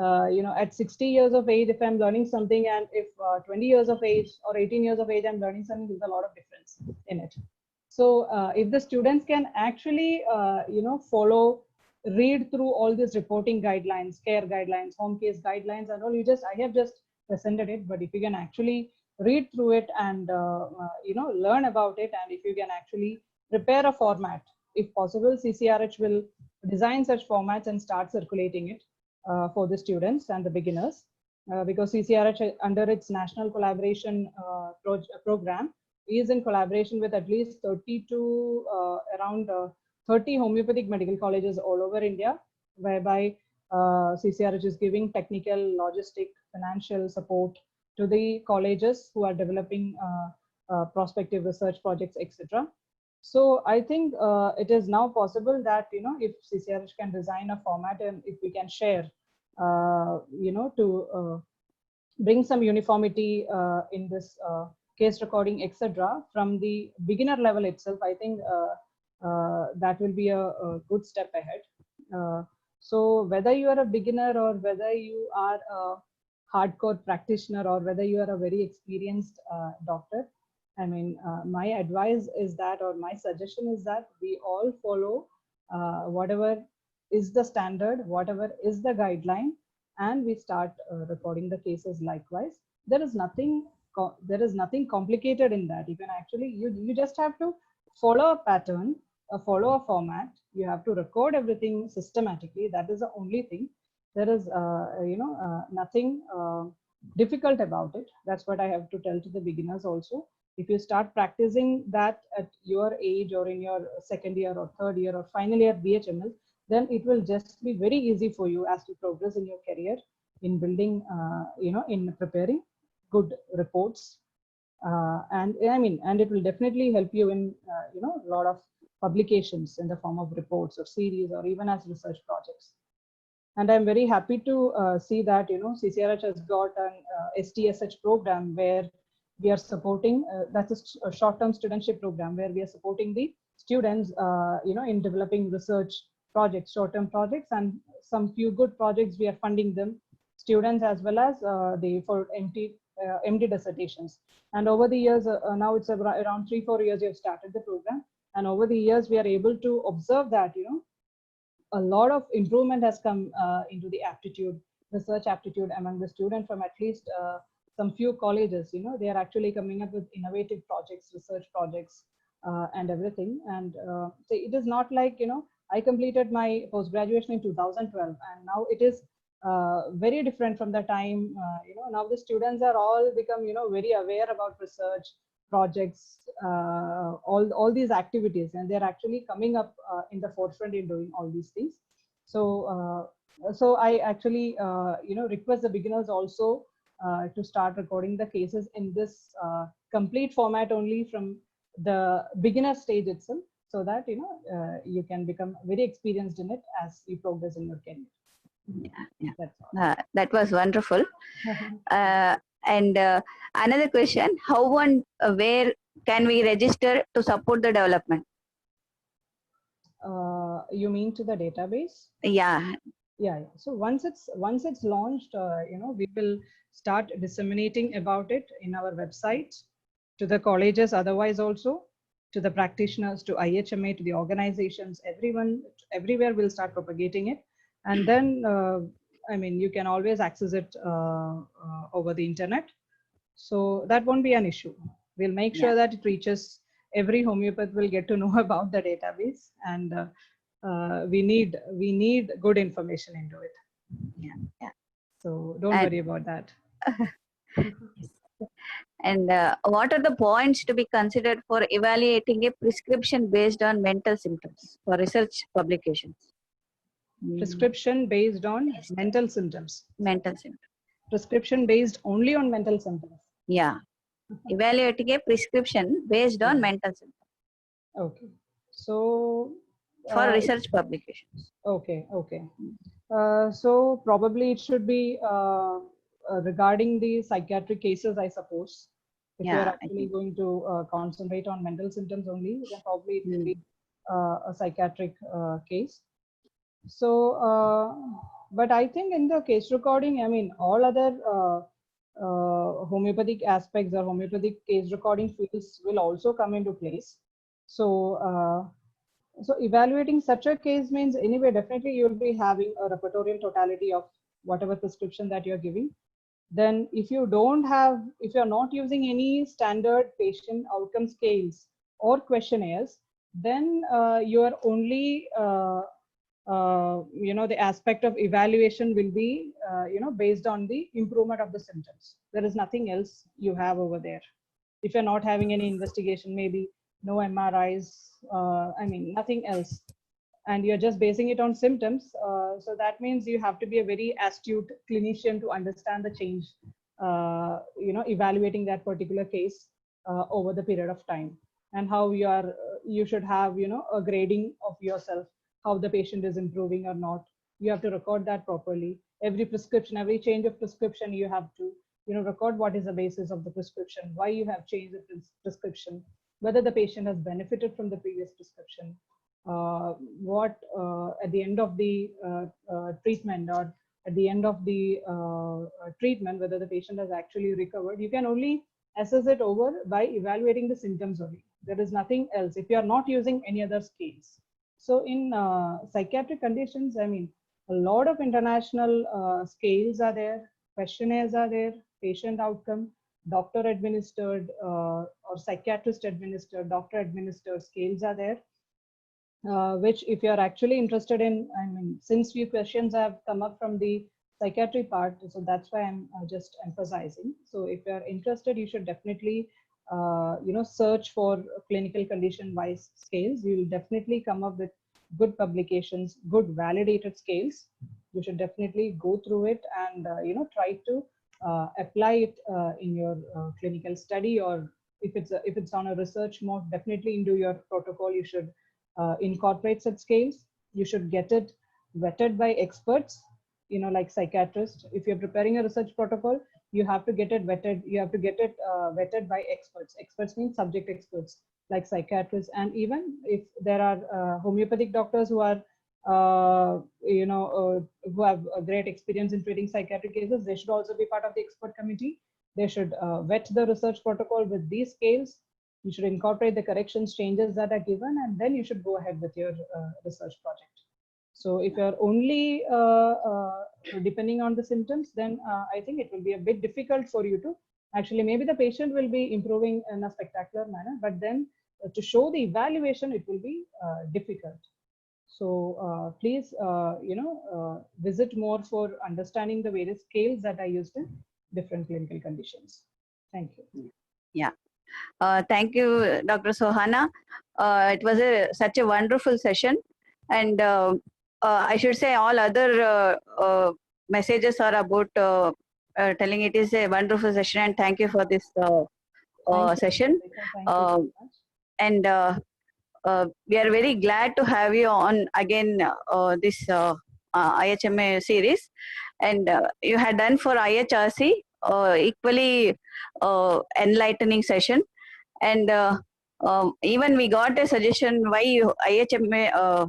at 60 years of age, if I'm learning something, and if 20 years of age or 18 years of age, I'm learning something, there's a lot of difference in it. So if the students can actually, follow, read through all these reporting guidelines, care guidelines, home case guidelines and all, I have just presented it, but if you can actually read through it and, learn about it, and if you can actually prepare a format, if possible, CCRH will design such formats and start circulating it for the students and the beginners, because CCRH under its national collaboration program is in collaboration with at least 30 to around 30 homeopathic medical colleges all over India, whereby CCRH is giving technical, logistic, financial support to the colleges who are developing prospective research projects, etc. So I think it is now possible that, if CCRH can design a format and if we can share, to bring some uniformity in this case recording, etc. From the beginner level itself, I think that will be a good step ahead. So whether you are a beginner or whether you are a hardcore practitioner or whether you are a very experienced doctor, I mean, my advice is that, or my suggestion is that we all follow whatever is the standard, whatever is the guideline, and we start recording the cases likewise. There is nothing complicated in that. You can actually, you just have to follow a pattern, follow a format. You have to record everything systematically. That is the only thing. There is nothing difficult about it. That's what I have to tell to the beginners also. If you start practicing that at your age or in your second year or third year or final year BHML, then it will just be very easy for you as you progress in your career in building, in preparing good reports. And it will definitely help you in, a lot of publications in the form of reports or series or even as research projects. And I'm very happy to see that, CCRH has got an STSH program where we are supporting, that's a short-term studentship program where we are supporting the students, in developing research projects, short-term projects, and some few good projects we are funding them, students as well as for MD dissertations. And over the years, now it's around 3-4 years we have started the program, and over the years we are able to observe that, a lot of improvement has come into the aptitude, research aptitude among the students from at least some few colleges. They are actually coming up with innovative projects, research projects, and everything. And so it is not like, I completed my post-graduation in 2012, and now it is very different from the time, now the students are all become, very aware about research projects, all these activities, and they're actually coming up in the forefront in doing all these things. So I actually, request the beginners also to start recording the cases in this complete format only from the beginner stage itself, so that you can become very experienced in it as you progress in your career. Yeah. That was wonderful. And another question: how and where can we register to support the development? You mean to the database? Yeah. Yeah. So once it's launched, we will start disseminating about it in our website to the colleges, otherwise also to the practitioners, to IHMA, to the organizations, everywhere will start propagating it. And then, you can always access it over the internet. So that won't be an issue. We'll make sure that it reaches every homeopath will get to know about the database, and we need good information into it. Yeah. So don't worry about that. And what are the points to be considered for evaluating a prescription based on mental symptoms for research publications? Prescription based on mental symptoms. Mental symptoms. Prescription based only on mental symptoms. Yeah. Evaluating a prescription based on mental symptoms. Okay. So for research publications. Okay. So probably it should be regarding the psychiatric cases, I suppose. If you're actually going to concentrate on mental symptoms only, then probably it will be a psychiatric case. So, but I think in the case recording, all other homeopathic aspects or homeopathic case recording fields will also come into place. So, so evaluating such a case means anyway, definitely you'll be having a repertorial totality of whatever prescription that you're giving. Then if you're not using any standard patient outcome scales or questionnaires, then your only, the aspect of evaluation will be, based on the improvement of the symptoms. There is nothing else you have over there. If you're not having any investigation, maybe no MRIs, I mean, nothing else. And you're just basing it on symptoms. So that means you have to be a very astute clinician to understand the change, evaluating that particular case over the period of time, and how you should have, a grading of yourself, how the patient is improving or not. You have to record that properly. Every prescription, every change of prescription, you have to, record what is the basis of the prescription, why you have changed the prescription, whether the patient has benefited from the previous prescription, what at the end of the treatment, or at the end of the treatment, whether the patient has actually recovered. You can only assess it over by evaluating the symptoms only. There is nothing else if you are not using any other scales. So in psychiatric conditions, I mean, a lot of international scales are there, questionnaires are there, patient outcome, doctor administered or psychiatrist administered, doctor administered scales are there. Which if you're actually interested in, I mean, since few questions have come up from the psychiatry part, so that's why I'm just emphasizing. So if you're interested, you should definitely, search for clinical condition wise scales. You will definitely come up with good publications, good validated scales. You should definitely go through it and, try to apply it in your clinical study, or if it's on a research mode, definitely into your protocol, you should incorporate such scales. You should get it vetted by experts, like psychiatrists. If you're preparing a research protocol, you have to get it vetted. You have to get it vetted by experts. Experts mean subject experts, like psychiatrists. And even if there are homeopathic doctors who are, who have a great experience in treating psychiatric cases, they should also be part of the expert committee. They should vet the research protocol with these scales. You should incorporate the corrections, changes that are given, and then you should go ahead with your research project. So if you're only depending on the symptoms, then I think it will be a bit difficult for you to actually, maybe the patient will be improving in a spectacular manner, but then to show the evaluation, it will be difficult. So please, visit more for understanding the various scales that are used in different clinical conditions. Thank you. Yeah. Thank you, Dr. Sohana. It was such a wonderful session. And I should say all other messages are about telling it is a wonderful session, and thank you for this session. And we are very glad to have you on again this IHMA series. And you had done for IHRC equally enlightening session. And even we got a suggestion why IHMA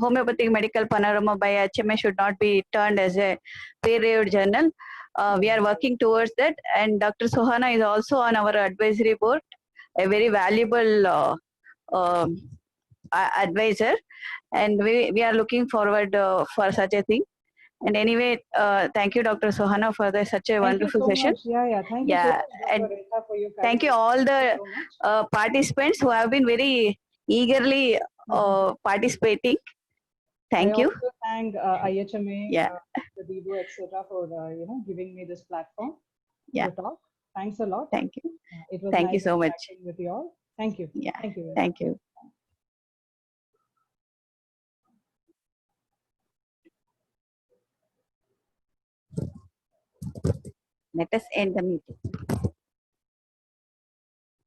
homeopathic medical panorama by IHMA should not be turned as a peer-reviewed journal. We are working towards that, and Dr. Sohana is also on our advisory board, a very valuable advisor, and we are looking forward for such a thing. And anyway, thank you, Dr. Sohana, for such a wonderful session. Yeah, thank you so much, Dr. Rekha, for your thank you all the participants who have been very eagerly participating. Thank you. I also thank IHMA, the Bibo, etc., for giving me this platform to talk. Thanks a lot. Thank you. It was thank nice you so much with you all. Thank you. Yeah. Thank you. Thank you. Let us end the meeting.